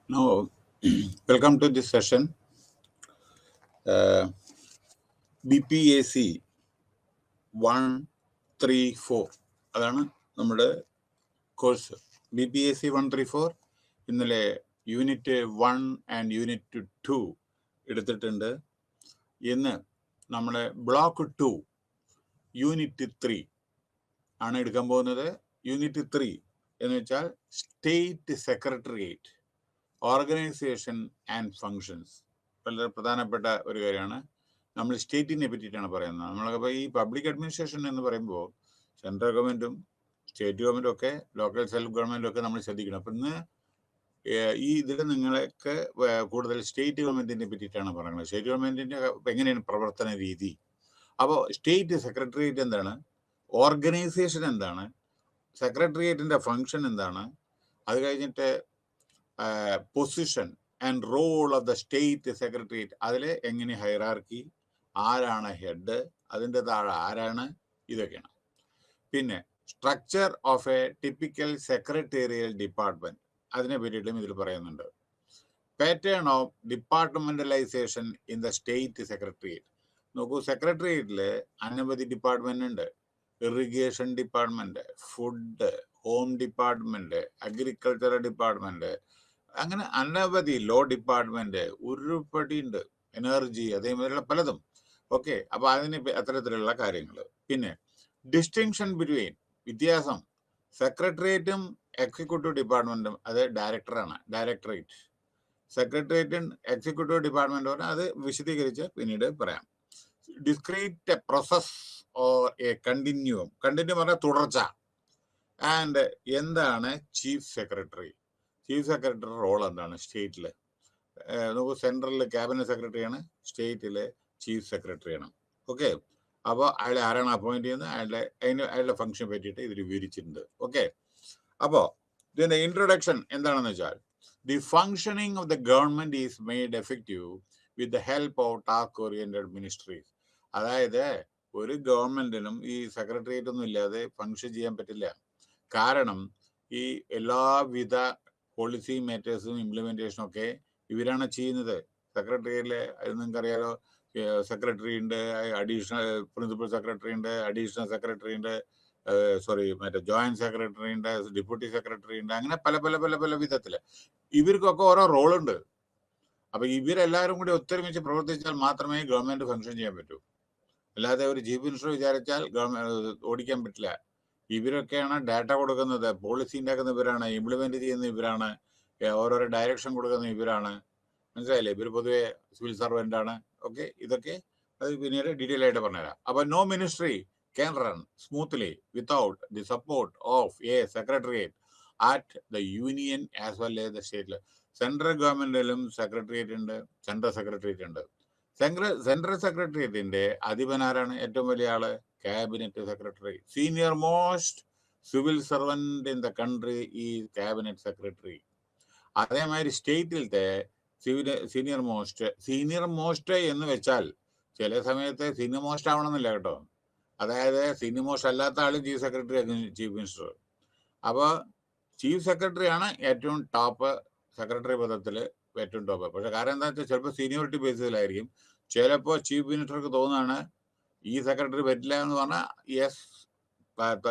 Now, welcome to this session. BPAC 134 അതാണ് നമ്മുടെ course. BPAC 134 ഇന്നലെ യൂണിറ്റ് 1 ആൻഡ് യൂണിറ്റ് 2 എടുത്തിട്ടുണ്ട്. ഇന്ന് നമ്മളെ ബ്ലോക്ക് 2 യൂണിറ്റ് 3 ആണ് എടുക്കാൻ പോകുന്നത്. യൂണിറ്റ് 3 എന്ന് വെച്ചാൽ state secretariat organisation and functions. വളരെ പ്രധാനപ്പെട്ട ഒരു കാര്യമാണ്. നമ്മൾ സ്റ്റേറ്റിനെ പറ്റിയിട്ടാണ് പറയുന്നത്. നമ്മളിപ്പോൾ ഈ പബ്ലിക് അഡ്മിനിസ്ട്രേഷൻ എന്ന് പറയുമ്പോൾ സെൻട്രൽ ഗവൺമെൻറ്റും സ്റ്റേറ്റ് ഗവൺമെൻറ്റും ഒക്കെ ലോക്കൽ സെൽഫ് ഗവൺമെൻറ്റും ഒക്കെ നമ്മൾ ശ്രദ്ധിക്കണം. അപ്പം ഇന്ന് ഈ ഇതിൽ നിങ്ങൾക്ക് കൂടുതൽ സ്റ്റേറ്റ് ഗവൺമെൻറ്റിനെ പറ്റിയിട്ടാണ് പറയുന്നത്. സ്റ്റേറ്റ് ഗവൺമെൻറ്റിൻ്റെ എങ്ങനെയാണ് പ്രവർത്തന രീതി. അപ്പോൾ സ്റ്റേറ്റ് സെക്രട്ടേറിയറ്റ് എന്താണ്, ഓർഗനൈസേഷൻ എന്താണ്, സെക്രട്ടേറിയറ്റിൻ്റെ ഫങ്ഷൻ എന്താണ്, അത് കഴിഞ്ഞിട്ട് position and role of the state secretariat, അതിൽ എങ്ങനെ ഹൈറാർക്കി, ആരാണ് ഹെഡ്, അതിൻ്റെ താഴെ ആരാണ്, ഇതൊക്കെയാണ്. പിന്നെ structure of a typical secretarial department, അതിനെ പറ്റിയിട്ടും ഇതിൽ പറയുന്നുണ്ട്. Pattern of departmentalisation in the state secretariat. നോക്കൂ, സെക്രട്ടേറിയറ്റിൽ അനവധി ഡിപ്പാർട്ട്മെന്റ് ഉണ്ട്. Irrigation department, food, home department, agricultural department, അങ്ങനെ അനവധി, ലോ ഡിപ്പാർട്ട്മെന്റ്, ഉരുപ്പടി ഉണ്ട്, എനർജി, അതേമാതിരിയുള്ള പലതും. ഓക്കെ, അപ്പൊ അതിന് അത്തരത്തിലുള്ള കാര്യങ്ങൾ. പിന്നെ ഡിസ്റ്റിങ്ഷൻ ബിറ്റ്വീൻ, വ്യത്യാസം, സെക്രട്ടേറിയറ്റും എക്സിക്യൂട്ടീവ് ഡിപ്പാർട്ട്മെന്റും, അത് ഡയറക്ടറാണ്, ഡയറക്ടറേറ്റ്. സെക്രട്ടേറിയറ്റും എക്സിക്യൂട്ടീവ് ഡിപ്പാർട്ട്മെന്റ് പറഞ്ഞാൽ അത് വിശദീകരിച്ച് പിന്നീട് പറയാം. Discrete process or a continuum, continue പറഞ്ഞാൽ തുടർച്ച. ആൻഡ് എന്താണ് chief secretary, chief secretary role എന്താണ് സ്റ്റേറ്റിൽ. നമുക്ക് സെൻട്രലിൽ ക്യാബിനറ്റ് സെക്രട്ടറിയാണ്, സ്റ്റേറ്റിലെ ചീഫ് സെക്രട്ടറിയാണ്. ഓക്കെ, അപ്പോൾ അയാളെ ആരാണ് അപ്പോയിന്റ് ചെയ്യുന്നത്, അയാളുടെ ഫംഗ്ഷൻ പറ്റിയിട്ട് ഇതിൽ വിവരിച്ചിട്ടുണ്ട്. ഓക്കെ, അപ്പോൾ ഇതിൻ്റെ ഇൻട്രൊഡക്ഷൻ എന്താണെന്ന് വെച്ചാൽ, the functioning of the government is made effective with the help of task oriented ministries. അതായത് ഒരു ഗവൺമെന്റിനും ഈ സെക്രട്ടേറിയറ്റ് ഒന്നും ഇല്ലാതെ ഫങ്ഷൻ ചെയ്യാൻ പറ്റില്ല. കാരണം ഈ എല്ലാവിധ പോളിസി മാറ്റേഴ്സും ഇംപ്ലിമെന്റേഷനും ഒക്കെ ഇവരാണ് ചെയ്യുന്നത്. സെക്രട്ടറിയിലെ നിങ്ങൾക്കറിയാലോ, സെക്രട്ടറി ഉണ്ട്, അഡീഷണൽ പ്രിൻസിപ്പൽ സെക്രട്ടറി ഉണ്ട്, അഡീഷണൽ സെക്രട്ടറി ഉണ്ട്, മറ്റേ ജോയിന്റ് സെക്രട്ടറി ഉണ്ട്, ഡെപ്യൂട്ടി സെക്രട്ടറി ഉണ്ട്, അങ്ങനെ പല പല പല പല വിധത്തില് ഇവർക്കൊക്കെ ഓരോ റോളുണ്ട്. അപ്പൊ ഇവരെല്ലാവരും കൂടി ഒത്തൊരുമിച്ച് പ്രവർത്തിച്ചാൽ മാത്രമേ ഗവൺമെന്റ് ഫംഗ്ഷൻ ചെയ്യാൻ പറ്റൂ. അല്ലാതെ ഒരു ചീഫ് മിനിസ്റ്റർ വിചാരിച്ചാൽ ഗവൺമെന്റ് ഓടിക്കാൻ പറ്റില്ല. ഇവരൊക്കെയാണ് ഡാറ്റ കൊടുക്കുന്നത്, പോളിസി ഉണ്ടാക്കുന്ന ഇവരാണ്, ഇംപ്ലിമെന്റ് ചെയ്യുന്ന ഇവരാണ്, ഓരോരോ ഡയറക്ഷൻ കൊടുക്കുന്ന ഇവരാണ്. മനസ്സിലായില്ലേ? ഇവർ പൊതുവെ സിവിൽ സർവൻ്റ് ആണ്. ഓക്കെ, ഇതൊക്കെ അത് പിന്നീട് ഡീറ്റെയിൽ ആയിട്ട് പറഞ്ഞുതരാം. അപ്പൊ no ministry can run smoothly without the support of a secretariat at the union as well as the സ്റ്റേറ്റിൽ. സെൻട്രൽ ഗവൺമെന്റിലും സെക്രട്ടേറിയറ്റ് ഉണ്ട്, സെൻട്രൽ സെക്രട്ടേറിയറ്റ് ഉണ്ട്. സെൻട്രൽ സെക്രട്ടേറിയറ്റിന്റെ അധിപനാരാണ്? ഏറ്റവും വലിയ ആള് cabinet secretary. Senior most civil servant in the country ഈ ക്യാബിനറ്റ് സെക്രട്ടറി. അതേമാതിരി സ്റ്റേറ്റിലത്തെ സീനിയർ മോസ്റ്റ് എന്ന് വെച്ചാൽ ചില സമയത്ത് സീനിയർ മോസ്റ്റ് ആവണമെന്നില്ല കേട്ടോ. അതായത് സീനിയർ മോസ്റ്റ് അല്ലാത്ത ആള് ചീഫ് സെക്രട്ടറി ആയിരുന്നു, ചീഫ് മിനിസ്റ്റർ. അപ്പോൾ ചീഫ് സെക്രട്ടറി ആണ് ഏറ്റവും ടോപ്പ്, സെക്രട്ടറി പദത്തിൽ ഏറ്റവും ടോപ്പ്. പക്ഷെ കാരണം എന്താ വെച്ചാൽ ചിലപ്പോൾ സീനിയോറിറ്റി ബേസിസിലായിരിക്കും. ചിലപ്പോൾ ചീഫ് മിനിസ്റ്റർക്ക് തോന്നുകയാണ് ഈ സെക്രട്ടറി പറ്റില്ല എന്ന് പറഞ്ഞാൽ യെസ്,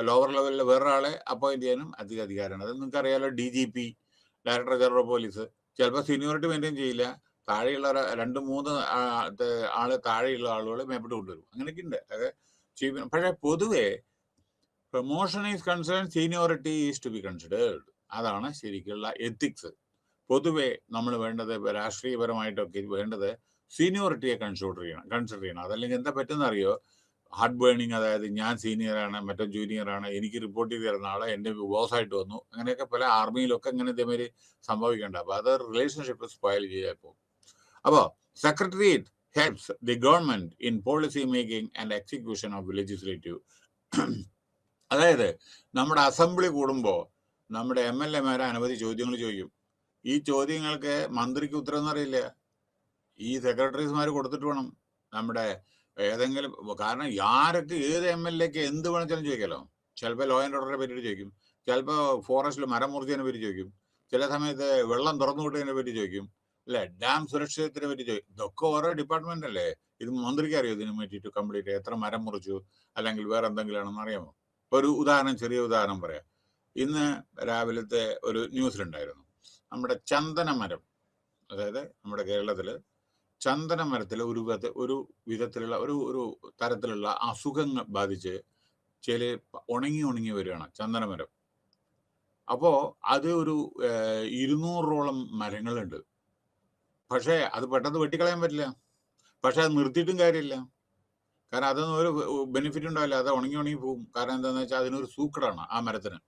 ലോവർ ലെവലിൽ വേറൊരാളെ അപ്പോയിന്റ് ചെയ്യാനും അധിക അധികാരമാണ്. അത് നിങ്ങൾക്ക് അറിയാലോ, DGP, ഡയറക്ടർ ജനറൽ പോലീസ്, ചിലപ്പോൾ സീനിയോറിറ്റി മെയിൻറ്റെയിൻ ചെയ്യില്ല. താഴെയുള്ള 2-3 ആള് താഴെയുള്ള ആളുകളെ മേപ്പിട്ട് കൊണ്ടുവരും. അങ്ങനെയൊക്കെ ഉണ്ട്. അത് ചീഫ്. പക്ഷേ പൊതുവെ promotion is concern seniority is to be considered. അതാണ് ശരിക്കുള്ള എത്തിക്സ്. പൊതുവെ നമ്മൾ വേണ്ടത്, രാഷ്ട്രീയപരമായിട്ടൊക്കെ വേണ്ടത് സീനിയോറിറ്റിയെ കൺസിഡർ ചെയ്യണം. അതല്ലെങ്കിൽ എന്താ പറ്റുന്ന അറിയോ, ഹാർഡ് ബേണിങ്. അതായത് ഞാൻ സീനിയറാണ്, മറ്റോ ജൂനിയറാണ്, എനിക്ക് റിപ്പോർട്ട് ചെയ്ത് തരുന്ന ആളെ എൻ്റെ ബോസായിട്ട് വന്നു, അങ്ങനെയൊക്കെ പല ആർമിയിലൊക്കെ അങ്ങനെ ഇതേമാതിരി സംഭവിക്കേണ്ട. അപ്പോൾ അത് റിലേഷൻഷിപ്പ് സ്പോയിൽ ചെയ്യാൻ പോകും. അപ്പോൾ secretariat helps the government in policy making and execution of legislative. അതായത് നമ്മുടെ അസംബ്ലി കൂടുമ്പോൾ നമ്മുടെ MLA-മാരെ അനവധി ചോദ്യങ്ങൾ ചോദിക്കും. ഈ ചോദ്യങ്ങൾക്ക് മന്ത്രിക്ക് ഉത്തരം അറിയില്ല, ഈ സെക്രട്ടറീസ്മാർ കൊടുത്തിട്ട് വേണം. നമ്മുടെ ഏതെങ്കിലും, കാരണം ആരൊക്കെ ഏത് MLA-ക്ക് എന്ത് വേണമെങ്കിലും ചോദിക്കാമല്ലോ. ചിലപ്പോൾ ലോ ആൻഡ് ഓർഡറെ പറ്റിയിട്ട് ചോദിക്കും, ചിലപ്പോൾ ഫോറസ്റ്റിൽ മരം മുറിച്ചതിനെ പറ്റി ചോദിക്കും, ചില സമയത്ത് വെള്ളം തുറന്നു വിട്ടതിനെ പറ്റി ചോദിക്കും, അല്ലെ, ഡാം സുരക്ഷിതത്തിനെ പറ്റി ചോദിക്കും. ഇതൊക്കെ ഓരോ ഡിപ്പാർട്ട്മെന്റ് അല്ലേ. ഇത് മന്ത്രിക്ക് അറിയോ ഇതിനെ പറ്റിയിട്ട് കംപ്ലീറ്റ് എത്ര മരം മുറിച്ചു അല്ലെങ്കിൽ വേറെ എന്തെങ്കിലും ആണെന്ന് അറിയാമോ? ഒരു ഉദാഹരണം, ചെറിയ ഉദാഹരണം പറയാം. ഇന്ന് രാവിലത്തെ ഒരു ന്യൂസിലുണ്ടായിരുന്നു, നമ്മുടെ ചന്ദനമരം, അതായത് നമ്മുടെ കേരളത്തില് ചന്ദനമരത്തിൽ ഒരു വിധത്തിലുള്ള ഒരു തരത്തിലുള്ള അസുഖങ്ങൾ ബാധിച്ച് ചില ഉണങ്ങി വരികയാണ് ചന്ദനമരം. അപ്പോ അത് ഒരു 200ഓളം മരങ്ങളുണ്ട്. പക്ഷേ അത് പെട്ടെന്ന് വെട്ടിക്കളയാൻ പറ്റില്ല. പക്ഷെ അത് നിർത്തിയിട്ടും കാര്യമില്ല. കാരണം അതൊന്നും ഒരു ബെനിഫിറ്റ് ഉണ്ടാവില്ല. അത് ഉണങ്ങി പോകും. കാരണം എന്താണെന്ന് വെച്ചാൽ അതിനൊരു സൂക്കടാണ് ആ മരത്തിന്.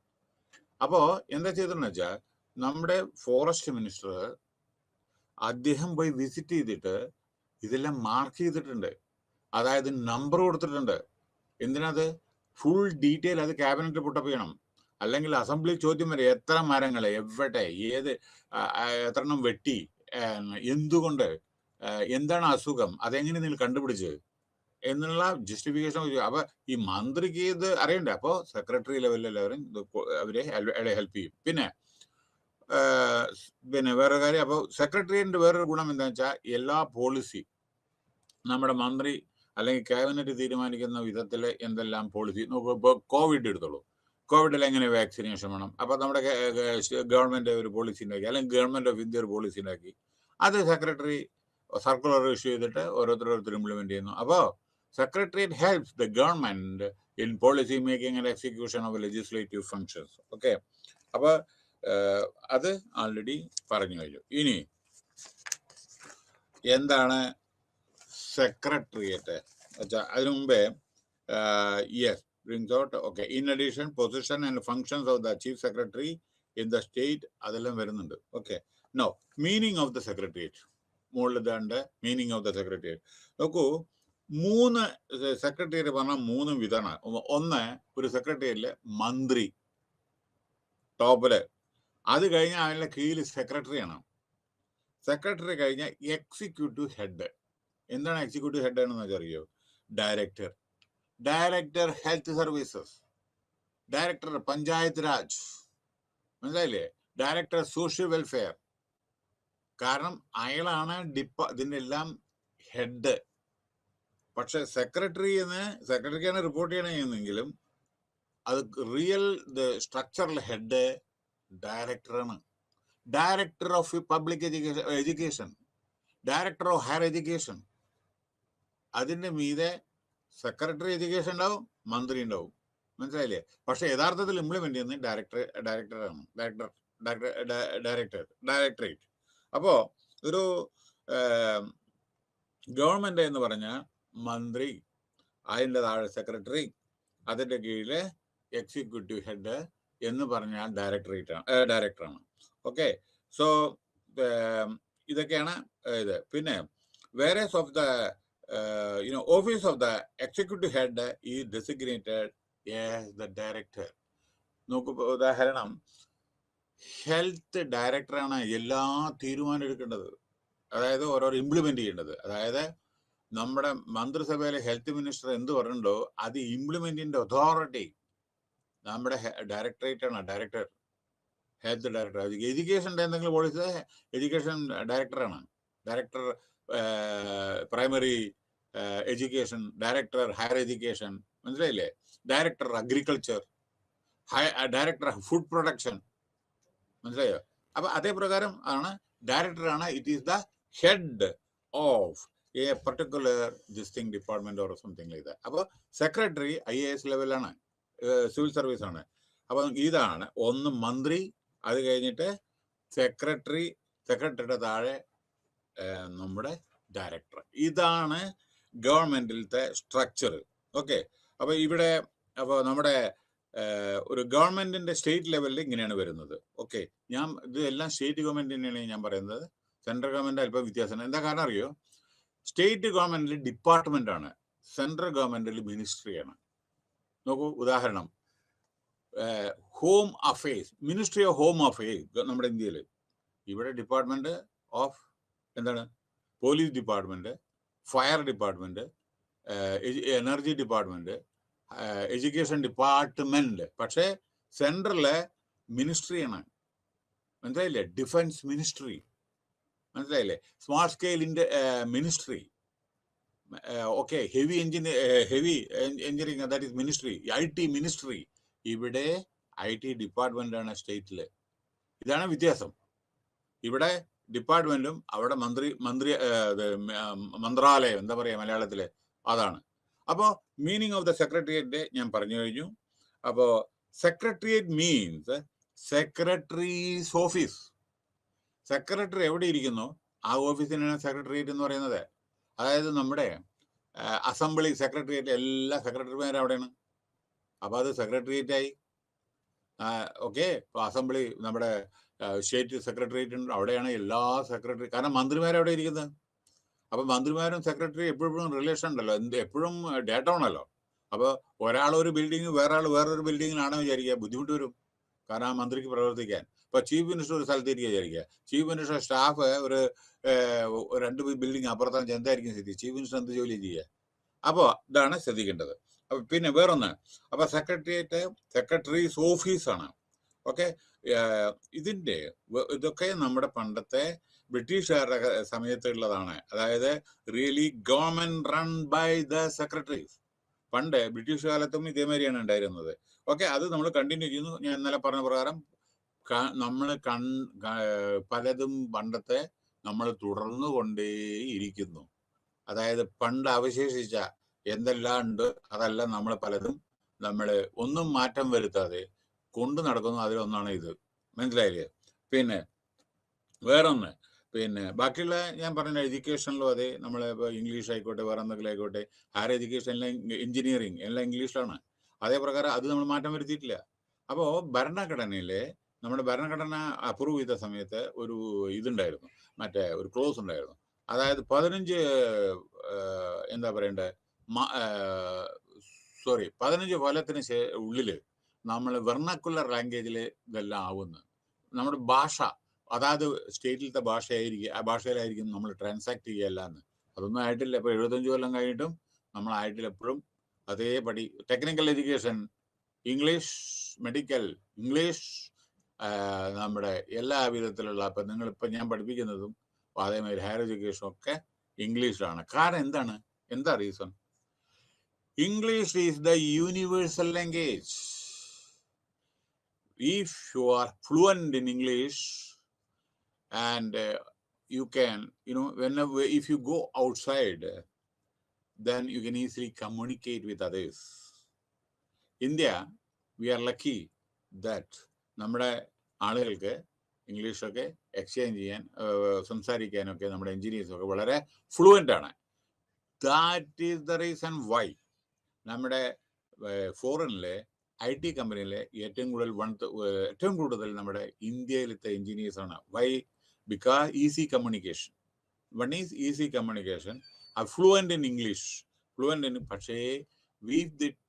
അപ്പോ എന്താ ചെയ്തെന്ന് വെച്ചാൽ നമ്മുടെ ഫോറസ്റ്റ് മിനിസ്റ്റർ അദ്ദേഹം പോയി വിസിറ്റ് ചെയ്തിട്ട് ഇതെല്ലാം മാർക്ക് ചെയ്തിട്ടുണ്ട്. അതായത് നമ്പർ കൊടുത്തിട്ടുണ്ട്. എന്തിനത്? ഫുൾ ഡീറ്റെയിൽ അത് ക്യാബിനറ്റ് പുട്ടപ്പ് ചെയ്യണം. അല്ലെങ്കിൽ അസംബ്ലി ചോദ്യം വരെ എത്ര മരങ്ങൾ എവിടെ ഏത് എത്രണ്ണം വെട്ടി, എന്തുകൊണ്ട്, എന്താണ് അസുഖം, അതെങ്ങനെ നിങ്ങൾ കണ്ടുപിടിച്ച് എന്നുള്ള ജസ്റ്റിഫിക്കേഷൻ. അപ്പൊ ഈ മന്ത്രിക്ക് ഇത് അറിയണ്ടേ? അപ്പോ സെക്രട്ടറി ലെവലിലെല്ലാവരും അവരെ ഹെൽപ്പ് ചെയ്യും. പിന്നെ വേറൊരു കാര്യം, അപ്പോൾ സെക്രട്ടറിയേറ്റിന്റെ വേറൊരു ഗുണം എന്താ വെച്ചാൽ എല്ലാ പോളിസി നമ്മുടെ മന്ത്രി അല്ലെങ്കിൽ ക്യാബിനറ്റ് തീരുമാനിക്കുന്ന വിധത്തിൽ എന്തെല്ലാം പോളിസി നോക്കുക. കോവിഡ് എടുത്തോളൂ. കോവിഡിൽ എങ്ങനെ വാക്സിനേഷൻ വേണം, അപ്പൊ നമ്മുടെ ഗവൺമെന്റ് ഒരു പോളിസി ഉണ്ടാക്കി, അല്ലെങ്കിൽ ഗവൺമെന്റ് ഓഫ് ഇന്ത്യ ഒരു പോളിസി ഉണ്ടാക്കി, അത് സെക്രട്ടറി സർക്കുലർ ഇഷ്യൂ ചെയ്തിട്ട് ഓരോരുത്തർ ഇംപ്ലിമെന്റ് ചെയ്യുന്നു. അപ്പോൾ secretariat helps the government in policy making and execution of legislative functions. Okay, അപ്പൊ അത് ആൾറെഡി പറഞ്ഞു കഴിഞ്ഞു. ഇനി എന്താണ് സെക്രട്ടറിയേറ്റ് വെച്ചാൽ അതിനു മുമ്പേ yes brings out, okay, in addition position and functions of the chief secretary in the state അതെല്ലാം വരുന്നുണ്ട്. Okay, no meaning of the secretariat. മുകളിൽ ഇതാണ്ട് മീനിങ് ഓഫ് ദ സെക്രട്ടറിയേറ്റ്. നോക്കൂ, 3 സെക്രട്ടറിയേറ്റ് പറഞ്ഞാൽ 3 വിധമാണ്. ഒന്ന്, ഒരു സെക്രട്ടറിയേറ്റിലെ മന്ത്രി ടോപ്പില്, അത് കഴിഞ്ഞാൽ അതിന്റെ കീഴിൽ സെക്രട്ടറിയാണ്. സെക്രട്ടറി കഴിഞ്ഞാൽ എക്സിക്യൂട്ടീവ് ഹെഡ്. എന്താണ് എക്സിക്യൂട്ടീവ് ഹെഡ് ആണെന്ന് വെച്ചാൽ അറിയോ? Director health services, director panchayat Raj, മനസ്സിലായില്ലേ? Director social welfare. കാരണം അയാളാണ് ഇതിന്റെ എല്ലാം ഹെഡ്. പക്ഷെ സെക്രട്ടറിക്കാണ് റിപ്പോർട്ട് ചെയ്യണമെന്നെങ്കിലും അത് റിയൽ സ്ട്രക്ചറൽ ഹെഡ് ഡയറക്ടറാണ്. Director of public education, director of higher education. അതിന്റെ മീതെ സെക്രട്ടറി എഡ്യൂക്കേഷൻ ഉണ്ടാവും, മന്ത്രി ഉണ്ടാവും, മനസ്സിലായില്ലേ? പക്ഷെ യഥാർത്ഥത്തിൽ ഇംപ്ലിമെന്റ് ചെയ്യുന്നത് ഡയറക്ടറേറ്റ്. അപ്പോ ഒരു ഗവൺമെന്റ് എന്ന് പറഞ്ഞാൽ മന്ത്രി, അതിൻ്റെ താഴെ സെക്രട്ടറി, അതിന്റെ കീഴില് എക്സിക്യൂട്ടീവ് ഹെഡ് എന്ന് പറഞ്ഞാൽ ഡയറക്ടറാണ്. ഓക്കെ, സോ ഇതൊക്കെയാണ് ഇത്. പിന്നെ various of the office of the executive head is designated as the director. നോക്കൂ, ഉദാഹരണം, ഹെൽത്ത് ഡയറക്ടറാണ് എല്ലാ തീരുമാനം എടുക്കേണ്ടത്, അതായത് ഓരോരോ ഇംപ്ലിമെന്റ് ചെയ്യേണ്ടത്. അതായത് നമ്മുടെ മന്ത്രിസഭയിലെ ഹെൽത്ത് മിനിസ്റ്റർ എന്ത് പറഞ്ഞിട്ടുണ്ടോ അത് ഇംപ്ലിമെന്റിന്റെ അതോറിറ്റി നമ്മുടെ ഡയറക്ടറേറ്റ് ആണ്, ഡയറക്ടർ, ഹെൽത്ത് ഡയറക്ടർ. എഡ്യൂക്കേഷൻ്റെ എന്തെങ്കിലും പോളിസി എഡ്യൂക്കേഷൻ ഡയറക്ടറാണ്. Director primary education, director higher education, മനസ്സിലായില്ലേ? Director agriculture, director food production, മനസ്സിലായോ? അപ്പൊ അതേ പ്രകാരം ആണ് ഡയറക്ടറാണ്. It is the head of a particular distinct department or something like that. അപ്പോൾ സെക്രട്ടറി IAS ലെവലാണ്, സിവിൽ സർവീസ് ആണ്. അപ്പൊ ഇതാണ് ഒന്ന് മന്ത്രി, അത് കഴിഞ്ഞിട്ട് സെക്രട്ടറിയുടെ താഴെ നമ്മുടെ ഡയറക്ടർ. ഇതാണ് ഗവൺമെന്റിലത്തെ സ്ട്രക്ചർ. ഓക്കെ, അപ്പൊ ഇവിടെ നമ്മുടെ ഒരു ഗവൺമെന്റിന്റെ സ്റ്റേറ്റ് ലെവലിൽ ഇങ്ങനെയാണ് വരുന്നത്. ഓക്കെ, ഇതെല്ലാം സ്റ്റേറ്റ് ഗവൺമെന്റിനെയാണ് ഞാൻ പറയുന്നത്. സെൻട്രൽ ഗവൺമെന്റ് അല്പം വ്യത്യാസമാണ്. എന്താ കാരണം അറിയോ? സ്റ്റേറ്റ് ഗവൺമെന്റിൽ ഡിപ്പാർട്ട്മെന്റ് ആണ്, സെൻട്രൽ ഗവൺമെന്റിൽ മിനിസ്ട്രിയാണ്. നോക്കൂ, ഉദാഹരണം, home affairs, ministry of home affairs നമ്മുടെ ഇന്ത്യയിൽ. ഇവിടെ ഡിപ്പാർട്ട്മെന്റ് ഓഫ് എന്താണ്? Police department, fire department, energy department, education department. പക്ഷേ സെൻട്രലിലെ മിനിസ്ട്രിയാണ്, മനസ്സിലായില്ലേ? ഡിഫൻസ് മിനിസ്ട്രി, മനസ്സിലായില്ലേ? Small scale ministry, okay, heavy engineering, that is ministry, IT ministry. ഇവിടെ IT ഡിപ്പാർട്ട്മെന്റാണ് സ്റ്റേറ്റില്. ഇതാണ് വ്യത്യാസം. ഇവിടെ ഡിപ്പാർട്ട്മെന്റും അവിടെ മന്ത്രാലയം, എന്താ പറയാ മലയാളത്തില്, അതാണ്. അപ്പോ മീനിങ് ഓഫ് ദ സെക്രട്ടേറിയറ്റ് ഞാൻ പറഞ്ഞു കഴിഞ്ഞു. അപ്പോ secretariat means secretaries office. Secretary എവിടെ ഇരിക്കുന്നു ആ ഓഫീസിനാണ് സെക്രട്ടേറിയറ്റ് എന്ന് പറയുന്നത്. അതായത് നമ്മുടെ അസംബ്ലി സെക്രട്ടേറിയറ്റ്, എല്ലാ സെക്രട്ടറിമാരും അവിടെയാണ്. അപ്പൊ അത് സെക്രട്ടേറിയറ്റ് ആയി. ഓക്കെ, അസംബ്ലി നമ്മുടെ സ്റ്റേറ്റ് സെക്രട്ടേറിയറ്റ് ഉണ്ട്, അവിടെയാണ് എല്ലാ സെക്രട്ടറി, കാരണം മന്ത്രിമാരും അവിടെ ഇരിക്കുന്നത്. അപ്പൊ മന്ത്രിമാരും സെക്രട്ടറി എപ്പോഴും റിലേഷൻ ഉണ്ടല്ലോ, എപ്പോഴും ഡേറ്റ ആണല്ലോ. അപ്പൊ ഒരാൾ ഒരു ബിൽഡിംഗ്, വേറെ ആൾ വേറൊരു ബിൽഡിങ്ങിലാണോ വിചാരിക്കുക, ബുദ്ധിമുട്ട് വരും, കാരണം ആ മന്ത്രിക്ക് പ്രവർത്തിക്കാൻ. ഇപ്പൊ ചീഫ് മിനിസ്റ്റർ ഒരു സ്ഥലത്തേക്ക് വിചാരിക്കുക, ചീഫ് മിനിസ്റ്റർ സ്റ്റാഫ് ഒരു 2 ബിൽഡിംഗ് അപ്പുറത്താൻ എന്തായിരിക്കും സ്ഥിതി? ചീഫ് മിനിസ്റ്റർ എന്ത് ജോലി ചെയ്യുക? അപ്പോൾ ഇതാണ് ശ്രദ്ധിക്കേണ്ടത്. അപ്പൊ പിന്നെ വേറൊന്ന്, അപ്പൊ സെക്രട്ടേറിയറ്റ് സെക്രട്ടറീസ് ഓഫീസാണ്. ഓക്കെ, ഇതൊക്കെ നമ്മുടെ പണ്ടത്തെ ബ്രിട്ടീഷുകാരുടെ സമയത്തുള്ളതാണ്. അതായത് really government run by the secretaries. പണ്ട് ബ്രിട്ടീഷ് കാലത്തും ഇതേമാതിരിയാണ് ഉണ്ടായിരുന്നത്. ഓക്കെ, അത് നമ്മൾ കണ്ടിന്യൂ ചെയ്യുന്നു. ഞാൻ ഇന്നലെ പറഞ്ഞ പ്രകാരം നമ്മൾ പലതും പണ്ടത്തെ നമ്മൾ തുടർന്നു കൊണ്ടേയിരിക്കുന്നു. അതായത് പണ്ട് അവശേഷിച്ച എന്തെല്ലാം ഉണ്ട് അതെല്ലാം നമ്മൾ പലതും നമ്മൾ ഒന്നും മാറ്റം വരുത്താതെ കൊണ്ടു നടക്കുന്നു. അതിലൊന്നാണ് ഇത്, മനസ്സിലായില്ലേ? പിന്നെ വേറൊന്ന്, പിന്നെ ബാക്കിയുള്ള ഞാൻ പറഞ്ഞ എഡ്യൂക്കേഷനിലും അതെ, നമ്മൾ ഇപ്പോൾ ഇംഗ്ലീഷ് ആയിക്കോട്ടെ, വേറെ എന്തെങ്കിലും ആയിക്കോട്ടെ, ഹയർ എഡ്യൂക്കേഷൻ എല്ലാം എഞ്ചിനീയറിങ് എല്ലാം ഇംഗ്ലീഷിലാണ്. അതേ പ്രകാരം അത് നമ്മൾ മാറ്റം വരുത്തിയിട്ടില്ല. അപ്പോൾ ഭരണഘടനയിലെ നമ്മുടെ ഭരണഘടന അപ്രൂവ് ചെയ്ത സമയത്ത് ഒരു ഇതുണ്ടായിരുന്നു, മറ്റേ ഒരു ക്ലോസ് ഉണ്ടായിരുന്നു. അതായത് 15 എന്താ പറയണ്ടേ 15 കൊല്ലത്തിന് ഉള്ളില് നമ്മൾ വെർണക്കുലർ ലാംഗ്വേജിൽ ഇതെല്ലാം ആവുന്നു. നമ്മുടെ ഭാഷ, അതായത് സ്റ്റേറ്റിലത്തെ ഭാഷയായിരിക്കും, ആ ഭാഷയിലായിരിക്കും നമ്മൾ ട്രാൻസാക്ട് ചെയ്യല്ല എന്ന്. അതൊന്നും ആയിട്ടില്ല. ഇപ്പൊ 75 കൊല്ലം കഴിഞ്ഞിട്ടും നമ്മൾ ആയിട്ടില്ല. എപ്പോഴും അതേപടി technical education English, medical English, നമ്മുടെ എല്ലാ വിധത്തിലുള്ള, ഇപ്പൊ നിങ്ങളിപ്പോൾ ഞാൻ പഠിപ്പിക്കുന്നതും അതേമാതിരി ഹയർ എഡ്യൂക്കേഷൻ ഒക്കെ ഇംഗ്ലീഷിലാണ്. കാരണം എന്താണ്, എന്താ reason? English is the universal language. If you are fluent in English and you can, whenever, if you go outside, then you can easily communicate with others. India, we are lucky that നമ്മുടെ ആളുകൾക്ക് ഇംഗ്ലീഷൊക്കെ exchange ചെയ്യാൻ, സംസാരിക്കാനൊക്കെ നമ്മുടെ എഞ്ചിനീയേഴ്സൊക്കെ വളരെ fluent ആണ്. That is the reason why നമ്മുടെ ഫോറിനിലെ IT കമ്പനിയിലെ ഏറ്റവും കൂടുതൽ നമ്മുടെ ഇന്ത്യയിലത്തെ എഞ്ചിനീയേഴ്സ് ആണ്. Why? Because easy communication. One is easy communication, fluent in English, fluent in. പക്ഷേ we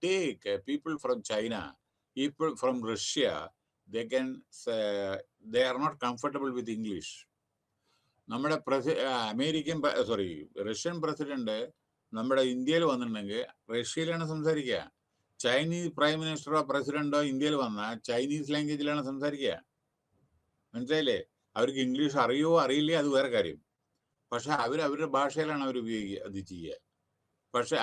take people from China, people from Russia, they are not comfortable with English. നമ്മുടെ റഷ്യൻ പ്രസിഡന്റ് നമ്മുടെ ഇന്ത്യയിൽ വന്നിട്ടുണ്ടെങ്കിൽ റഷ്യയിലാണ് സംസാരിക്കുക. ചൈനീസ് പ്രൈം മിനിസ്റ്ററോ പ്രസിഡന്റോ ഇന്ത്യയിൽ വന്നാൽ Chinese ലാംഗ്വേജിലാണ് സംസാരിക്കുക, മനസ്സിലായില്ലേ? അവർക്ക് ഇംഗ്ലീഷ് അറിയോ അറിയില്ലേ അത് വേറെ കാര്യം. പക്ഷെ അവരുടെ ഭാഷയിലാണ് അവർ ഉപയോഗിക്കുക, അത് ചെയ്യുക. പക്ഷേ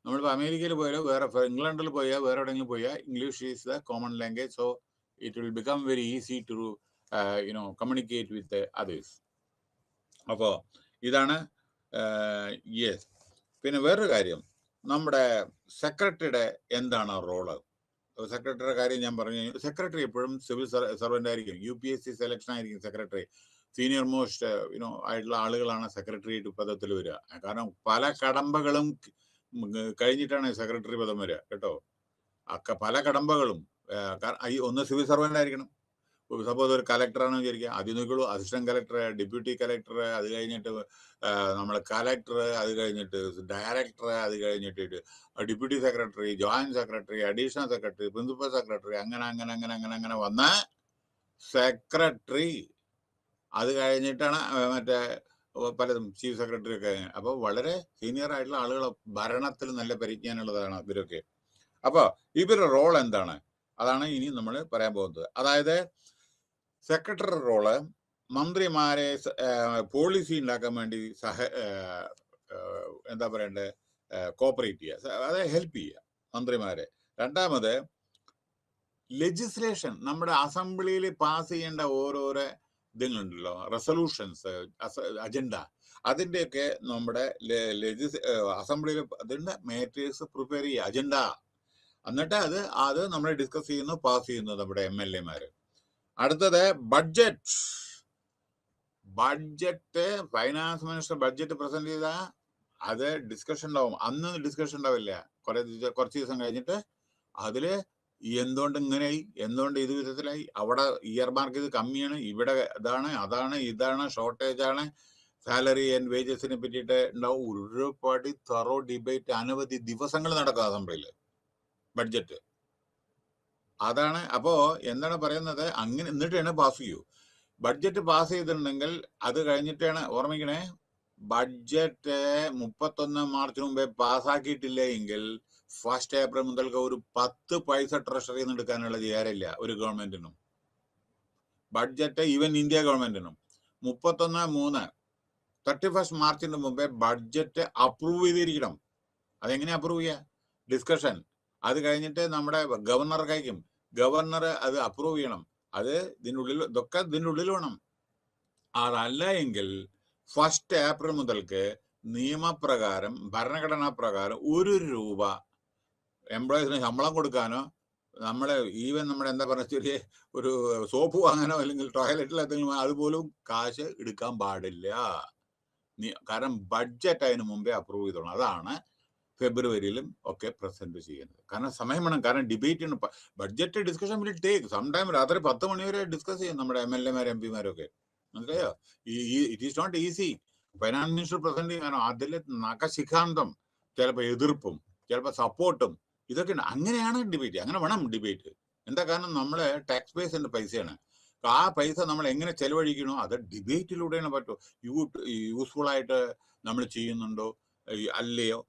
നമ്മളിപ്പോൾ അമേരിക്കയിൽ പോയാലോ, വേറെ ഇംഗ്ലണ്ടിൽ പോയാൽ, വേറെ എവിടെയെങ്കിലും പോയാൽ, English is the common language. So it will become very easy to communicate with others. അപ്പോൾ ഇതാണ് യെസ്. പിന്നെ വേറൊരു കാര്യം, നമ്മുടെ സെക്രട്ടറിയുടെ എന്താണ് റോള്? സെക്രട്ടറിയുടെ കാര്യം ഞാൻ പറഞ്ഞു കഴിഞ്ഞു. സെക്രട്ടറി എപ്പോഴും സിവിൽ സർവൻ്റ് ആയിരിക്കും. UPSC സെലക്ഷൻ ആയിരിക്കും സെക്രട്ടറി. സീനിയർ മോസ്റ്റ് ആയിട്ടുള്ള ആളുകളാണ് സെക്രട്ടേറിയറ്റ് പദത്തിൽ വരിക. കാരണം പല കടമ്പകളും കഴിഞ്ഞിട്ടാണ് സെക്രട്ടറി പദം വരിക, കേട്ടോ. പല കടമ്പകളും. ഒന്ന് സിവിൽ സർവൻ്റ് ആയിരിക്കണം. സപ്പോസ് ഒരു കലക്ടറാണെന്ന് വിചാരിക്കുക, ആദ്യം നോക്കിയുള്ളൂ അസിസ്റ്റന്റ് കലക്ടർ, ഡെപ്യൂട്ടി കലക്ടർ, അത് കഴിഞ്ഞിട്ട് നമ്മൾ കലക്ടർ, അത് കഴിഞ്ഞിട്ട് ഡയറക്ടർ, അത് കഴിഞ്ഞിട്ട് deputy secretary, joint secretary, additional secretary, principal secretary, അങ്ങനെ വന്ന സെക്രട്ടറി. അത് കഴിഞ്ഞിട്ടാണ് മറ്റേ പലതും ചീഫ് സെക്രട്ടറി ഒക്കെ. അപ്പോൾ വളരെ സീനിയർ ആയിട്ടുള്ള ആളുകൾ, ഭരണത്തിൽ നല്ല പരിജ്ഞാനമുള്ളതാണ് ഇവരൊക്കെ. അപ്പോൾ ഇവരുടെ റോൾ എന്താണ്? അതാണ് ഇനി നമ്മൾ പറയാൻ പോകുന്നത്. അതായത് സെക്രട്ടറി റോള് മന്ത്രിമാരെ പോളിസി ഉണ്ടാക്കാൻ വേണ്ടി എന്താ പറയണ്ടേ, കോപ്പറേറ്റ് ചെയ്യുക, അതായത് ഹെൽപ്പ് ചെയ്യുക മന്ത്രിമാരെ. രണ്ടാമത് ലെജിസ്ലേഷൻ, നമ്മുടെ അസംബ്ലിയിൽ പാസ് ചെയ്യേണ്ട ഓരോരോ ഇതുങ്ങളുണ്ടല്ലോ, റെസൊല്യൂഷൻസ്, അജണ്ട, അതിൻ്റെയൊക്കെ നമ്മുടെ അസംബ്ലിയിൽ അതിൻ്റെ മാറ്റേഴ്സ് പ്രിപ്പയർ ചെയ്യുക, അജണ്ട. എന്നിട്ട് അത് നമ്മൾ ഡിസ്കസ് ചെയ്യുന്നു, പാസ് ചെയ്യുന്നു നമ്മുടെ MLA മാര്. അടുത്തത് budget. Finance minister budget present ചെയ്താൽ അത് ഡിസ്കഷൻ ഉണ്ടാവും. അന്ന് ഡിസ്കഷൻ ഉണ്ടാവില്ല, കുറച്ച് ദിവസം കഴിഞ്ഞിട്ട് അതില് എന്തുകൊണ്ട് ഇങ്ങനെയായി, എന്തുകൊണ്ട് ഇത് വിധത്തിലായി, അവിടെ ഇയർ മാർക്ക് ഇത് കമ്മിയാണ്, ഇവിടെ ഇതാണ് ഷോർട്ടേജ് ആണ്, സാലറി ആൻഡ് വേജസിനെ പറ്റിയിട്ട് ഉണ്ടാവും. ഒരുപാട് തറോ ഡിബേറ്റ് അനവധി ദിവസങ്ങൾ നടക്കും അസംബ്ലിയിൽ ബഡ്ജറ്റ്. അതാണ്. അപ്പോ എന്താണ് പറയുന്നത്, അങ്ങനെ എന്നിട്ടാണ് പാസ് ചെയ്യൂ. ബഡ്ജറ്റ് പാസ് ചെയ്തിട്ടുണ്ടെങ്കിൽ അത് കഴിഞ്ഞിട്ടാണ്, ഓർമ്മിക്കണേ, ബഡ്ജറ്റ് 31 മാർച്ചിന് മുമ്പേ പാസ്സാക്കിയിട്ടില്ല എങ്കിൽ 1 ഏപ്രിൽ മുതൽക്ക് ഒരു 10 പൈസ ട്രഷറിയിൽ നിന്ന് എടുക്കാനുള്ള അധികാരമില്ല ഒരു ഗവൺമെന്റിനും. ബഡ്ജറ്റ് ഈവൻ ഇന്ത്യ ഗവൺമെന്റിനും 31 മാർച്ചിന് മുമ്പേ ബഡ്ജറ്റ് അപ്രൂവ് ചെയ്തിരിക്കണം. അതെങ്ങനെ അപ്രൂവ് ചെയ്യുക? ഡിസ്കഷൻ. അത് കഴിഞ്ഞിട്ട് നമ്മുടെ ഗവർണർ കഴിക്കും, ഗവർണർ അത് അപ്രൂവ് ചെയ്യണം. അത് ഇതൊക്കെ ഇതിൻ്റെ ഉള്ളിൽ വേണം. അതല്ല എങ്കിൽ 1 ഏപ്രിൽ മുതൽക്ക് നിയമപ്രകാരം, ഭരണഘടനാ പ്രകാരം 1 രൂപ എംപ്ലോയീസിന് ശമ്പളം കൊടുക്കാനോ, ഈവൻ നമ്മുടെ എന്താ പറയുക, ചെറിയ ഒരു സോപ്പ് വാങ്ങാനോ അല്ലെങ്കിൽ ടോയ്ലറ്റിൽ എന്തെങ്കിലും അതുപോലും കാശ് എടുക്കാൻ പാടില്ല. കാരണം ബഡ്ജറ്റ് അതിന് മുമ്പേ അപ്രൂവ് ചെയ്തോണം. അതാണ് ഫെബ്രുവരിയിലും ഒക്കെ പ്രസന്റ് ചെയ്യുന്നത്. കാരണം സമയം വേണം, കാരണം debate, budget discussion will take some time. രാത്രി 10 മണി വരെ ഡിസ്കസ് ചെയ്യും നമ്മുടെ MLA-മാരും MP-മാരൊക്കെ. മനസ്സിലായോ? It is not easy. Finance minister present ചെയ്യാനോ അതിൽ നഖശിഖാന്തം, ചിലപ്പോൾ എതിർപ്പും ചിലപ്പോൾ സപ്പോർട്ടും, ഇതൊക്കെ ഉണ്ട്. അങ്ങനെയാണ് ഡിബേറ്റ്, അങ്ങനെ വേണം ഡിബേറ്റ്. എന്താ കാരണം, നമ്മളെ ടാക്സ് പേഴ്സിന്റെ പൈസയാണ്. ആ പൈസ നമ്മൾ എങ്ങനെ ചെലവഴിക്കണോ അത് ഡിബേറ്റിലൂടെയാണ് പറ്റൂ. യൂസ്ഫുൾ ആയിട്ട് നമ്മൾ ചെയ്യുന്നുണ്ടോ അല്ലയോ.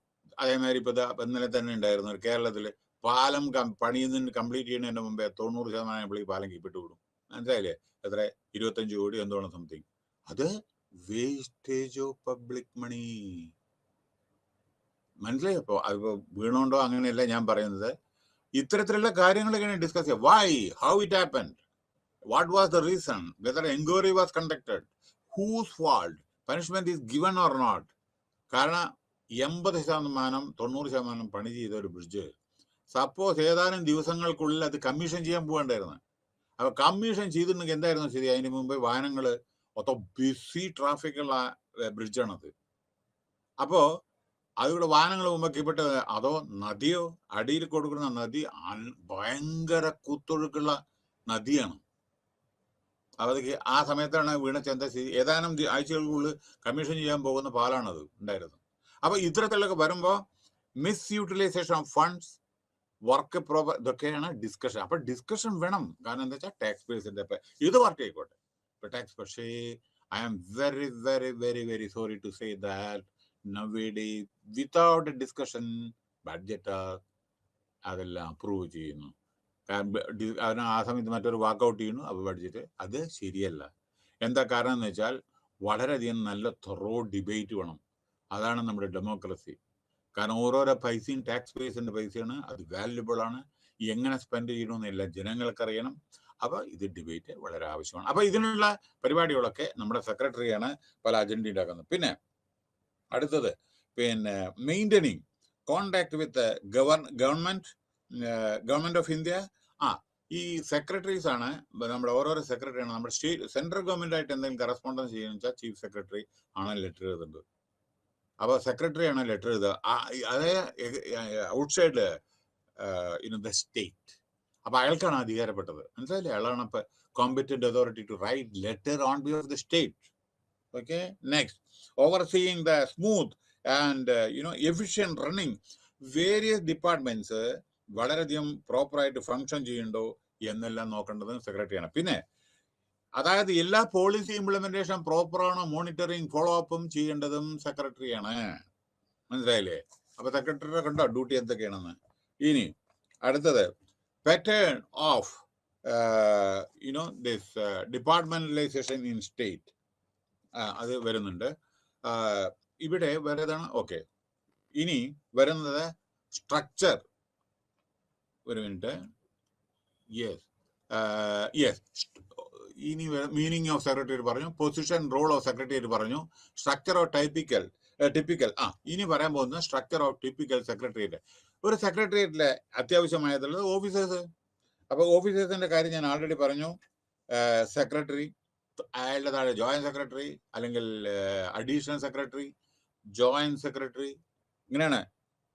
അതേമാതിരി ഇപ്പൊ ഇന്നലെ തന്നെ ഉണ്ടായിരുന്നു കേരളത്തില് പാലം പണിയുന്നതിന് കംപ്ലീറ്റ് ചെയ്യുന്നതിന്റെ മുമ്പേ 90% പാലം കീപ്പിട്ട് വിടും. മനസ്സിലായില്ലേ? എത്ര 25 കോടി എന്തോണം സംതിങ്. അത് വേസ്റ്റേജ് ഓഫ് പബ്ലിക് മണി. മനസ്സിലായോ? അപ്പൊ അതിപ്പോ വീണോണ്ടോ അങ്ങനെയല്ല ഞാൻ പറയുന്നത്. ഇത്തരത്തിലുള്ള കാര്യങ്ങളൊക്കെയാണ് ഡിസ്കസ് ചെയ്യുക. Why, how it happened, what was the reason, whether enquiry was conducted, whose fault, punishment is given or not. കാരണം 80% 90% പണി ചെയ്ത ഒരു ബ്രിഡ്ജ് സപ്പോസ് ഏതാനും ദിവസങ്ങൾക്കുള്ളിൽ അത് കമ്മീഷൻ ചെയ്യാൻ പോകണ്ടായിരുന്നു. അപ്പൊ കമ്മീഷൻ ചെയ്തിട്ടുണ്ടെങ്കിൽ എന്തായിരുന്നു ശരി? അതിന് മുമ്പ് വാഹനങ്ങൾ മൊത്തം ബിസി ട്രാഫിക്കുള്ള ബ്രിഡ്ജാണത്. അപ്പോ അതിവിടെ വാഹനങ്ങൾ മുമ്പ് കീപ്പിട്ട്, അതോ നദിയോ, അടിയിൽ കൊടുക്കുന്ന നദി ഭയങ്കര കുത്തൊഴുക്കുള്ള നദിയാണ്. അവർക്ക് ആ സമയത്താണ് വീണ ഏതാനും ആഴ്ചകൾക്കുള്ളിൽ കമ്മീഷൻ ചെയ്യാൻ പോകുന്ന പാലാണത് ഉണ്ടായിരുന്നത്. അപ്പൊ ഇത്തരത്തിലൊക്കെ വരുമ്പോൾ misutilisation of funds, work proper, ഇതൊക്കെയാണ് ഡിസ്കഷൻ. അപ്പൊ ഡിസ്കഷൻ വേണം. കാരണം എന്താ വെച്ചാൽ ടാക്സ് പേഴ്സിന്റെ ഇത് പാർട്ടി ആയിക്കോട്ടെ ഇപ്പൊ ടാക്സ്. പക്ഷേ I am very very very very sorry to say that nowadays without a discussion budget അതെല്ലാം അപ്രൂവ് ചെയ്യുന്നു. കാരണം ആ സമയത്ത് മറ്റൊരു വാക്കൗട്ട് ചെയ്യുന്നു. അപ്പൊ ബഡ്ജറ്റ് അത് ശരിയല്ല. എന്താ കാരണം എന്ന് വെച്ചാൽ വളരെയധികം നല്ല തൊറോ ഡിബേറ്റ് വേണം. അതാണ് നമ്മുടെ ഡെമോക്രസി. കാരണം ഓരോരോ പൈസയും ടാക്സ് പേഴ്സിന്റെ പൈസയാണ്, അത് വാല്യുബിൾ ആണ്. എങ്ങനെ സ്പെൻഡ് ചെയ്യണമെന്നില്ല ജനങ്ങൾക്കറിയണം. അപ്പൊ ഇത് ഡിബേറ്റ് വളരെ ആവശ്യമാണ്. അപ്പൊ ഇതിനുള്ള പരിപാടികളൊക്കെ നമ്മുടെ സെക്രട്ടറിയാണ് പല അജണ്ട ഉണ്ടാക്കുന്നത്. പിന്നെ അടുത്തത് മെയിൻറ്റനിങ് contact with government of India. ഈ സെക്രട്ടറീസ് ആണ് നമ്മുടെ ഓരോരോ സെക്രട്ടറിയാണ് നമ്മുടെ സെൻട്രൽ ഗവൺമെന്റ് ആയിട്ട് എന്തെങ്കിലും കറസ്പോണ്ടൻസ് ചെയ്യുന്ന വെച്ചാൽ ചീഫ് സെക്രട്ടറി ആണ് ലെറ്റർ എഴുതുന്നത്. അപ്പൊ സെക്രട്ടറിയാണ് ലെറ്റർ എഴുതുക. അതേ ഔട്ട്സൈഡ് ദ സ്റ്റേറ്റ്. അപ്പൊ അയാൾക്കാണ് അധികാരപ്പെട്ടത്. മനസ്സിലായില്ലേ? അയാളാണ് ഇപ്പൊ competent authority to write letter on behalf of the state. Okay, next, overseeing the smooth and efficient running various departments വളരെയധികം പ്രോപ്പറായിട്ട് ഫങ്ഷൻ ചെയ്യുന്നുണ്ടോ എന്നെല്ലാം നോക്കേണ്ടത് സെക്രട്ടറിയാണ്. പിന്നെ അതായത് എല്ലാ പോളിസി ഇംപ്ലിമെന്റേഷൻ പ്രോപ്പറാണോ മോണിറ്ററിങ് ഫോളോ അപ്പും ചെയ്യേണ്ടതും സെക്രട്ടറിയാണ്. മനസ്സിലായില്ലേ? അപ്പൊ സെക്രട്ടറിയുടെ കണ്ടോ ഡ്യൂട്ടി എന്തൊക്കെയാണെന്ന്. ഇനി അടുത്തത് pattern of this departmentalisation in state, അത് വരുന്നുണ്ട്. ഇവിടെ വരുന്നതാണ്. ഓക്കെ, ഇനി വരുന്നത് സ്ട്രക്ചർ. ഒരു മിനിറ്റ്. യെസ്, ഇനി മീനിങ് ഓഫ് സെക്രട്ടേറിയറ്റ് പറഞ്ഞു, പൊസിഷൻ റോൾ ഓഫ് സെക്രട്ടേറിയറ്റ് പറഞ്ഞു, സ്ട്രക്ചർ ഓഫ് ടിപ്പിക്കൽ. ഇനി പറയാൻ പോകുന്നത് സ്ട്രക്ചർ ഓഫ് ടിപ്പിക്കൽ സെക്രട്ടേറിയറ്റ്. ഒരു സെക്രട്ടേറിയറ്റിലെ അത്യാവശ്യമായിട്ടുള്ളത് ഓഫീസേഴ്സ്. അപ്പൊ ഓഫീസേഴ്സിന്റെ കാര്യം ഞാൻ ആൾറെഡി പറഞ്ഞു. സെക്രട്ടറി, അയാളുടെ താഴെ ജോയിന്റ് സെക്രട്ടറി, അല്ലെങ്കിൽ അഡീഷണൽ സെക്രട്ടറി, ജോയിന്റ് സെക്രട്ടറി, ഇങ്ങനെയാണ്.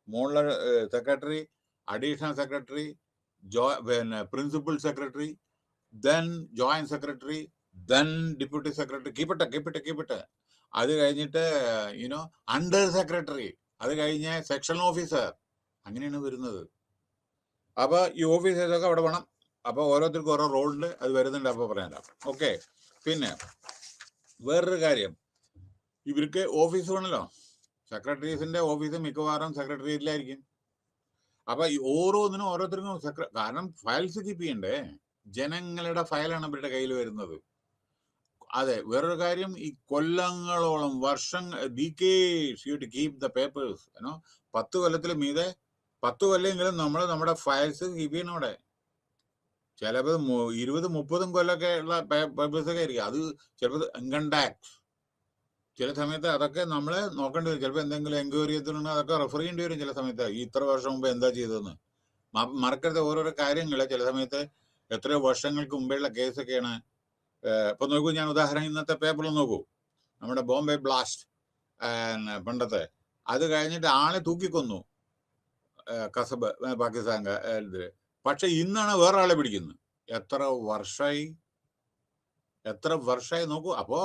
മുകളിലെ സെക്രട്ടറി, അഡീഷണൽ സെക്രട്ടറി, പിന്നെ principal secretary, then joint secretary, then deputy secretary, keep it. അത് കഴിഞ്ഞിട്ട് അണ്ടർ സെക്രട്ടറി, അത് കഴിഞ്ഞ് സെക്ഷൻ ഓഫീസർ, അങ്ങനെയാണ് വരുന്നത്. അപ്പൊ ഈ ഓഫീസേഴ്സൊക്കെ അവിടെ വേണം. അപ്പൊ ഓരോരുത്തർക്കും ഓരോ റോളുണ്ട്, അത് വരുന്നുണ്ട്, അപ്പൊ പറയാനോ. ഓക്കെ, പിന്നെ വേറൊരു കാര്യം, ഇവർക്ക് ഓഫീസ് വേണമല്ലോ. സെക്രട്ടറീസിന്റെ ഓഫീസ് മിക്കവാറും സെക്രട്ടേറിയറ്റിലായിരിക്കും. അപ്പൊ ഓരോന്നിനും ഓരോരുത്തർക്കും കാരണം ഫയൽസ് കീപ്പ് ചെയ്യണ്ടേ. ജനങ്ങളുടെ ഫയലാണ് ഇവരുടെ കയ്യിൽ വരുന്നത്. അതെ, വേറൊരു കാര്യം, ഈ കൊല്ലങ്ങളോളം, decades you to keep the papers, 10 കൊല്ലത്തിൽ മീതെ 10 കൊല്ലെങ്കിലും നമ്മൾ നമ്മുടെ ഫയൽസ് കീപ്പ് ചെയ്യണം അവിടെ. ചിലപ്പോൾ 20-30 കൊല്ലമൊക്കെ ഉള്ള പേപ്പേഴ്സ് ഒക്കെ ആയിരിക്കും. അത് ചിലപ്പോൾ ഇൻകം ടാക്സ്, ചില സമയത്ത് അതൊക്കെ നമ്മൾ നോക്കേണ്ടി വരും. ചിലപ്പോൾ എന്തെങ്കിലും എൻക്വയറി ചെയ്തിട്ടുണ്ടെങ്കിൽ അതൊക്കെ റെഫർ ചെയ്യേണ്ടി വരും ചില സമയത്ത്. ഇത്ര വർഷം മുമ്പ് എന്താ ചെയ്തതെന്ന് മറക്കരുത്. ഓരോരോ കാര്യങ്ങൾ ചില സമയത്ത് എത്രയോ വർഷങ്ങൾക്ക് മുമ്പേയുള്ള കേസൊക്കെയാണ്. ഇപ്പൊ നോക്കൂ, ഞാൻ ഉദാഹരണം ഇന്നത്തെ പേപ്പറിൽ നോക്കൂ, നമ്മുടെ ബോംബെ ബ്ലാസ്റ്റ് പണ്ടത്തെ, അത് കഴിഞ്ഞിട്ട് ആളെ തൂക്കിക്കൊന്നു കസബ്, പാകിസ്ഥാൻ. പക്ഷെ ഇന്നാണ് വേറെ ആളെ പിടിക്കുന്നത്. എത്ര വർഷമായി നോക്കൂ. അപ്പോ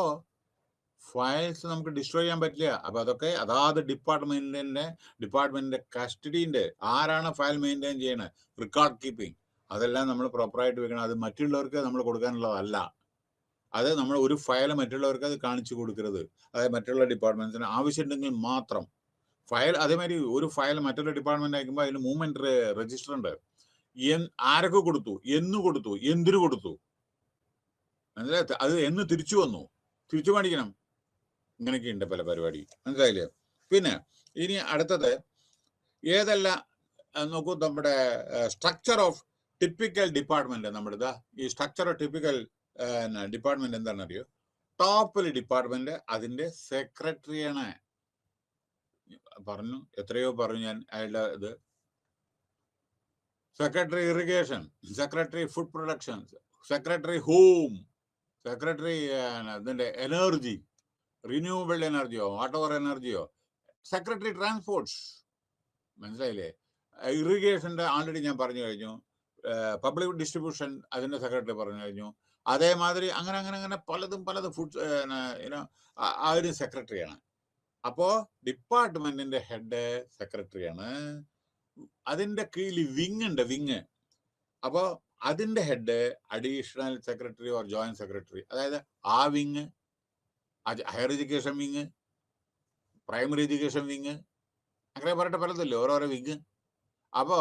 ഫയൽസ് നമുക്ക് ഡിസ്ട്രോയ് ചെയ്യാൻ പറ്റില്ല. അപ്പൊ അതൊക്കെ അതാത് ഡിപ്പാർട്ട്മെന്റിന്റെ കസ്റ്റഡിന്റെ, ആരാണ് ഫയൽ മെയിൻറ്റെയിൻ ചെയ്യണത്, റെക്കോർഡ് കീപ്പിംഗ്, അതെല്ലാം നമ്മൾ പ്രോപ്പറായിട്ട് വെക്കണം. അത് മറ്റുള്ളവർക്ക് നമ്മൾ കൊടുക്കാനുള്ളതല്ല. അത് നമ്മൾ ഒരു ഫയൽ മറ്റുള്ളവർക്ക് അത് കാണിച്ചു കൊടുക്കരുത്. അതായത് മറ്റുള്ള ഡിപ്പാർട്ട്മെന്റ്സിന് ആവശ്യമുണ്ടെങ്കിൽ മാത്രം ഫയൽ. അതേമാതിരി ഒരു ഫയൽ മറ്റുള്ള ഡിപ്പാർട്ട്മെന്റ് അയക്കുമ്പോൾ അതിന് മൂവ്മെന്റ് രജിസ്റ്റർ ഉണ്ട്. ആരൊക്കെ കൊടുത്തു, എന്ന് കൊടുത്തു, എന്തിനു കൊടുത്തു, മനസ്സിലായി, അത് എന്ന് തിരിച്ചു വന്നു, തിരിച്ചു മേടിക്കണം, ഇങ്ങനെയൊക്കെയുണ്ട് പല പരിപാടി. മനസ്സിലായില്ലേ? പിന്നെ ഇനി അടുത്തത് ഏതെല്ലാം നോക്കൂ, നമ്മുടെ സ്ട്രക്ചർ ഓഫ് ടിപ്പിക്കൽ ഡിപ്പാർട്ട്മെന്റ്. നമ്മുടെ ഈ സ്ട്രക്ചർ ഓഫ് ടിപ്പിക്കൽ ഡിപ്പാർട്ട്മെന്റ് എന്താണെന്ന് അറിയോ? ടോപ്പിൽ ഡിപ്പാർട്ട്മെന്റ്, അതിന്റെ സെക്രട്ടറിയാണ്. എത്രയോ പറഞ്ഞു ഞാൻ അയാളുടെ ഇത്. Secretary irrigation, secretary food production, secretary home, secretary ഇതിന്റെ എനർജി, റിന്യൂവബിൾ എനർജിയോ വാട്ടർ എനർജിയോ, സെക്രട്ടറി ട്രാൻസ്പോർട്ട്സ്. മനസ്സിലായില്ലേ? ഇറിഗേഷന്റെ ആൾറെഡി ഞാൻ പറഞ്ഞു കഴിഞ്ഞു. പബ്ലിക് ഡിസ്ട്രിബ്യൂഷൻ, അതിന്റെ സെക്രട്ടറി പറഞ്ഞു കഴിഞ്ഞു. അതേമാതിരി അങ്ങനെ പലതും ഫുഡ് ആ ഒരു സെക്രട്ടറിയാണ്. അപ്പോ ഡിപ്പാർട്ട്മെന്റിന്റെ ഹെഡ് സെക്രട്ടറിയാണ്. അതിന്റെ കീഴിൽ വിങ് ഉണ്ട്, വിങ്. അപ്പോ അതിന്റെ head additional secretary or joint secretary. അതായത് ആ wing, higher education wing, primary education wing, അങ്ങനെ പറയട്ടെ, പലതല്ലേ ഓരോരോ വിങ്. അപ്പോ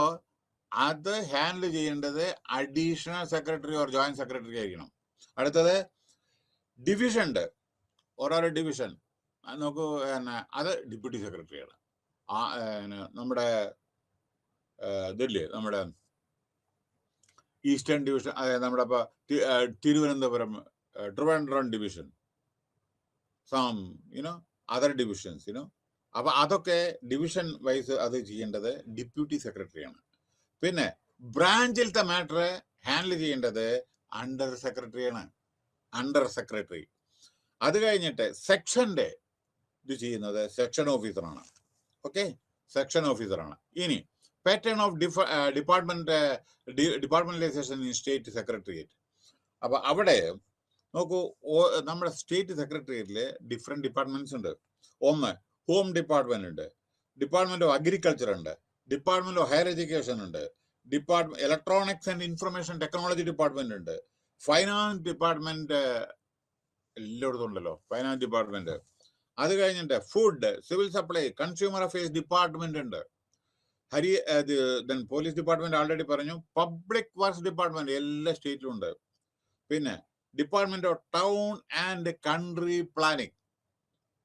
അത് ഹാൻഡിൽ ചെയ്യേണ്ടത് additional secretary or joint secretary ആയിരിക്കണം. അടുത്തത് ഡിവിഷൻ ഉണ്ട്, ഓരോരോ ഡിവിഷൻ നോക്കൂ, അത് ഡെപ്യൂട്ടി സെക്രട്ടറിയാണ്. നമ്മുടെ ഇതില്ലേ, നമ്മുടെ ഈസ്റ്റേൺ ഡിവിഷൻ, അതായത് നമ്മുടെ ഇപ്പൊ Thiruvananthapuram, Trivandrum division, some other divisions, അപ്പൊ അതൊക്കെ ഡിവിഷൻ വൈസ് അത് ചെയ്യേണ്ടത് ഡെപ്യൂട്ടി സെക്രട്ടറിയാണ്. പിന്നെ ബ്രാഞ്ചിലത്തെ മാറ്റർ ഹാൻഡിൽ ചെയ്യേണ്ടത് അണ്ടർ സെക്രട്ടറിയാണ്, അണ്ടർ സെക്രട്ടറി. അത് കഴിഞ്ഞിട്ട് സെക്ഷന്റെ ഇത് ചെയ്യുന്നത് സെക്ഷൻ ഓഫീസറാണ്. ഓക്കെ, സെക്ഷൻ ഓഫീസറാണ്. ഇനി pattern of departmentalisation in state secretariat. അപ്പൊ അവിടെ നോക്കൂ, നമ്മുടെ സ്റ്റേറ്റ് സെക്രട്ടേറിയറ്റില് ഡിഫറെന്റ് ഡിപ്പാർട്ട്മെന്റ്സ് ഉണ്ട്. ഒന്ന് ഹോം ഡിപ്പാർട്ട്മെന്റ് ഉണ്ട്, ഡിപ്പാർട്ട്മെന്റ് ഓഫ് അഗ്രികൾച്ചർ ഉണ്ട്, ഡിപ്പാർട്ട്മെന്റ് ഓഫ് ഹയർ എഡ്യൂക്കേഷൻ ഉണ്ട്, electronics and information technology department ഉണ്ട്, ഫൈനാൻസ് ഡിപ്പാർട്ട്മെന്റ് എല്ലായിടത്തും ഉണ്ടല്ലോ, ഫൈനാൻസ് ഡിപ്പാർട്ട്മെന്റ്. അത് കഴിഞ്ഞിട്ട് food, civil supply, consumer affairs department ഉണ്ട്. ദെൻ പോലീസ് ഡിപ്പാർട്ട്മെന്റ് ആൾറെഡി പറഞ്ഞു. പബ്ലിക് വർക്ക്സ് ഡിപ്പാർട്ട്മെന്റ് എല്ലാ സ്റ്റേറ്റിലും ഉണ്ട്. പിന്നെ department of town and country planning,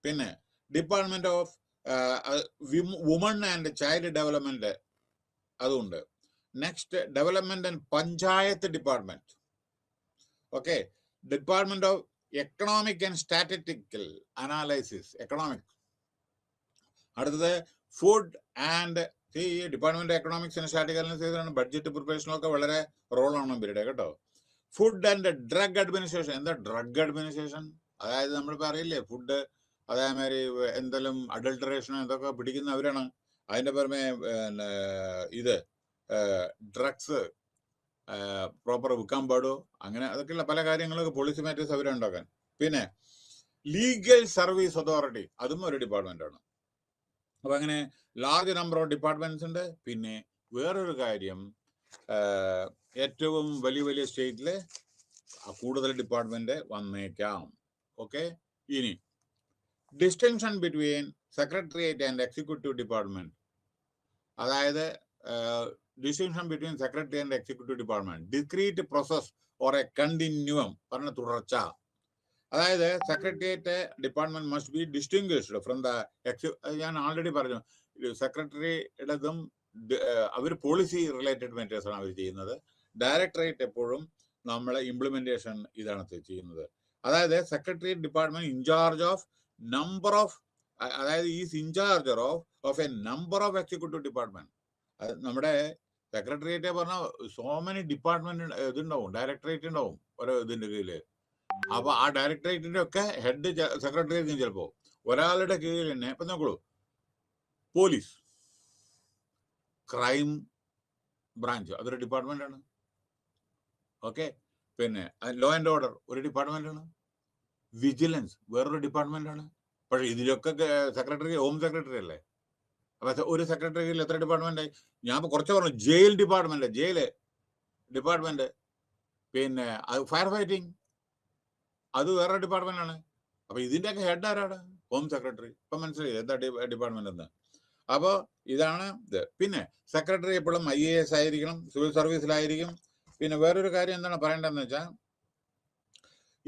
പിന്നെ department of woman and child development അതുണ്ട്. Next development and panchayat department. Okay, department of economic and statistical analysis, economics. അടുത്തത് food and ഈ department economics and statistical analysis budget പ്രിപ്പറേഷനൊക്കെ വളരെ റോളാണ് ഇവരുടെ കേട്ടോ. Food and drug administration. എന്താ ഡ്രഗ് അഡ്മിനിസ്ട്രേഷൻ? അതായത് നമ്മളിപ്പോൾ അറിയില്ലേ, ഫുഡ് അതേമാതിരി എന്തെങ്കിലും അഡൾട്ടറേഷനോ എന്തൊക്കെ പിടിക്കുന്നവരാണ്. അതിൻ്റെ പുറമെ ഇത് ഡ്രഗ്സ് പ്രോപ്പർ വിൽക്കാൻ പാടുമോ, അങ്ങനെ അതൊക്കെയുള്ള പല കാര്യങ്ങളൊക്കെ പോളിസി മാറ്റേഴ്സ് അവരുണ്ടാക്കാൻ. പിന്നെ ലീഗൽ സർവീസ് അതോറിറ്റി, അതും ഒരു ഡിപ്പാർട്ട്മെന്റാണ്. അപ്പൊ അങ്ങനെ ലാർജ് നമ്പർ ഓഫ് ഡിപ്പാർട്ട്മെന്റ്സ് ഉണ്ട്. പിന്നെ വേറൊരു കാര്യം, ഏറ്റവും വലിയ സ്റ്റേറ്റില് കൂടുതൽ ഡിപ്പാർട്ട്മെന്റ് വന്നേക്കാം. ഓക്കെ, ഇനി distinction between secretariat and executive department. അതായത് distinction between secretary and executive department, discrete process or a continuum, പറഞ്ഞ തുടർച്ച. അതായത് secretariat department must be distinguished from the ഞാൻ ആൾറെഡി പറഞ്ഞു, സെക്രട്ടറിയുടേതും അവർ പോളിസി റിലേറ്റഡ് മാറ്റേഴ്സ് ആണ് അവർ ചെയ്യുന്നത്. ഡയറക്ടറേറ്റ് എപ്പോഴും നമ്മളെ ഇംപ്ലിമെന്റേഷൻ ഇതാണ് ചെയ്യുന്നത്. അതായത് secretariat department in charge of number of, അതായത് is in charge of a number of executive department. നമ്മുടെ സെക്രട്ടേറിയറ്റ് പറഞ്ഞാൽ സോ മെനി ഡിപ്പാർട്ട്മെന്റ് ഇതുണ്ടാവും, ഡയറക്ടറേറ്റ് ഉണ്ടാവും ഓരോ ഇതിന്റെ കീഴില്. അപ്പൊ ആ ഡയറക്ടറേറ്റിന്റെ ഒക്കെ ഹെഡ് സെക്രട്ടറി ആയിരിക്കും ചിലപ്പോ. ഒരാളുടെ കീഴിൽ തന്നെ ഇപ്പൊ നോക്കൂ, പോലീസ്, ക്രൈം ബ്രാഞ്ച് അതൊരു ഡിപ്പാർട്ട്മെന്റ് ആണ്. ഓക്കെ, പിന്നെ ലോ ആൻഡ് ഓർഡർ ഒരു ഡിപ്പാർട്ട്മെന്റ് ആണ്. വിജിലൻസ് വേറൊരു ഡിപ്പാർട്ട്മെന്റ് ആണ്. പക്ഷെ ഇതിലൊക്കെ സെക്രട്ടറി ഹോം സെക്രട്ടറി അല്ലേ. അപ്പൊ ഒരു സെക്രട്ടറിയിൽ എത്ര ഡിപ്പാർട്ട്മെന്റ് ആയി? ഞാൻ കുറച്ച് പറഞ്ഞു. ജയിൽ ഡിപ്പാർട്ട്മെന്റ്, ജയില് ഡിപ്പാർട്ട്മെന്റ്. പിന്നെ ഫയർ ഫൈറ്റിംഗ് അത് വേറെ ഡിപ്പാർട്ട്മെന്റ് ആണ്. അപ്പൊ ഇതിന്റെയൊക്കെ ഹെഡ് ആരാണ്? Home secretary. ഇപ്പൊ മനസ്സിലായി എന്താ ഡിപ്പാർട്ട്മെന്റ് എന്ന്. അപ്പോ ഇതാണ് ഇത്. പിന്നെ സെക്രട്ടറി എപ്പോഴും IAS ആയിരിക്കണം, സിവിൽ സർവീസിലായിരിക്കും. പിന്നെ വേറൊരു കാര്യം എന്താണ് പറയേണ്ടതെന്ന് വെച്ചാൽ,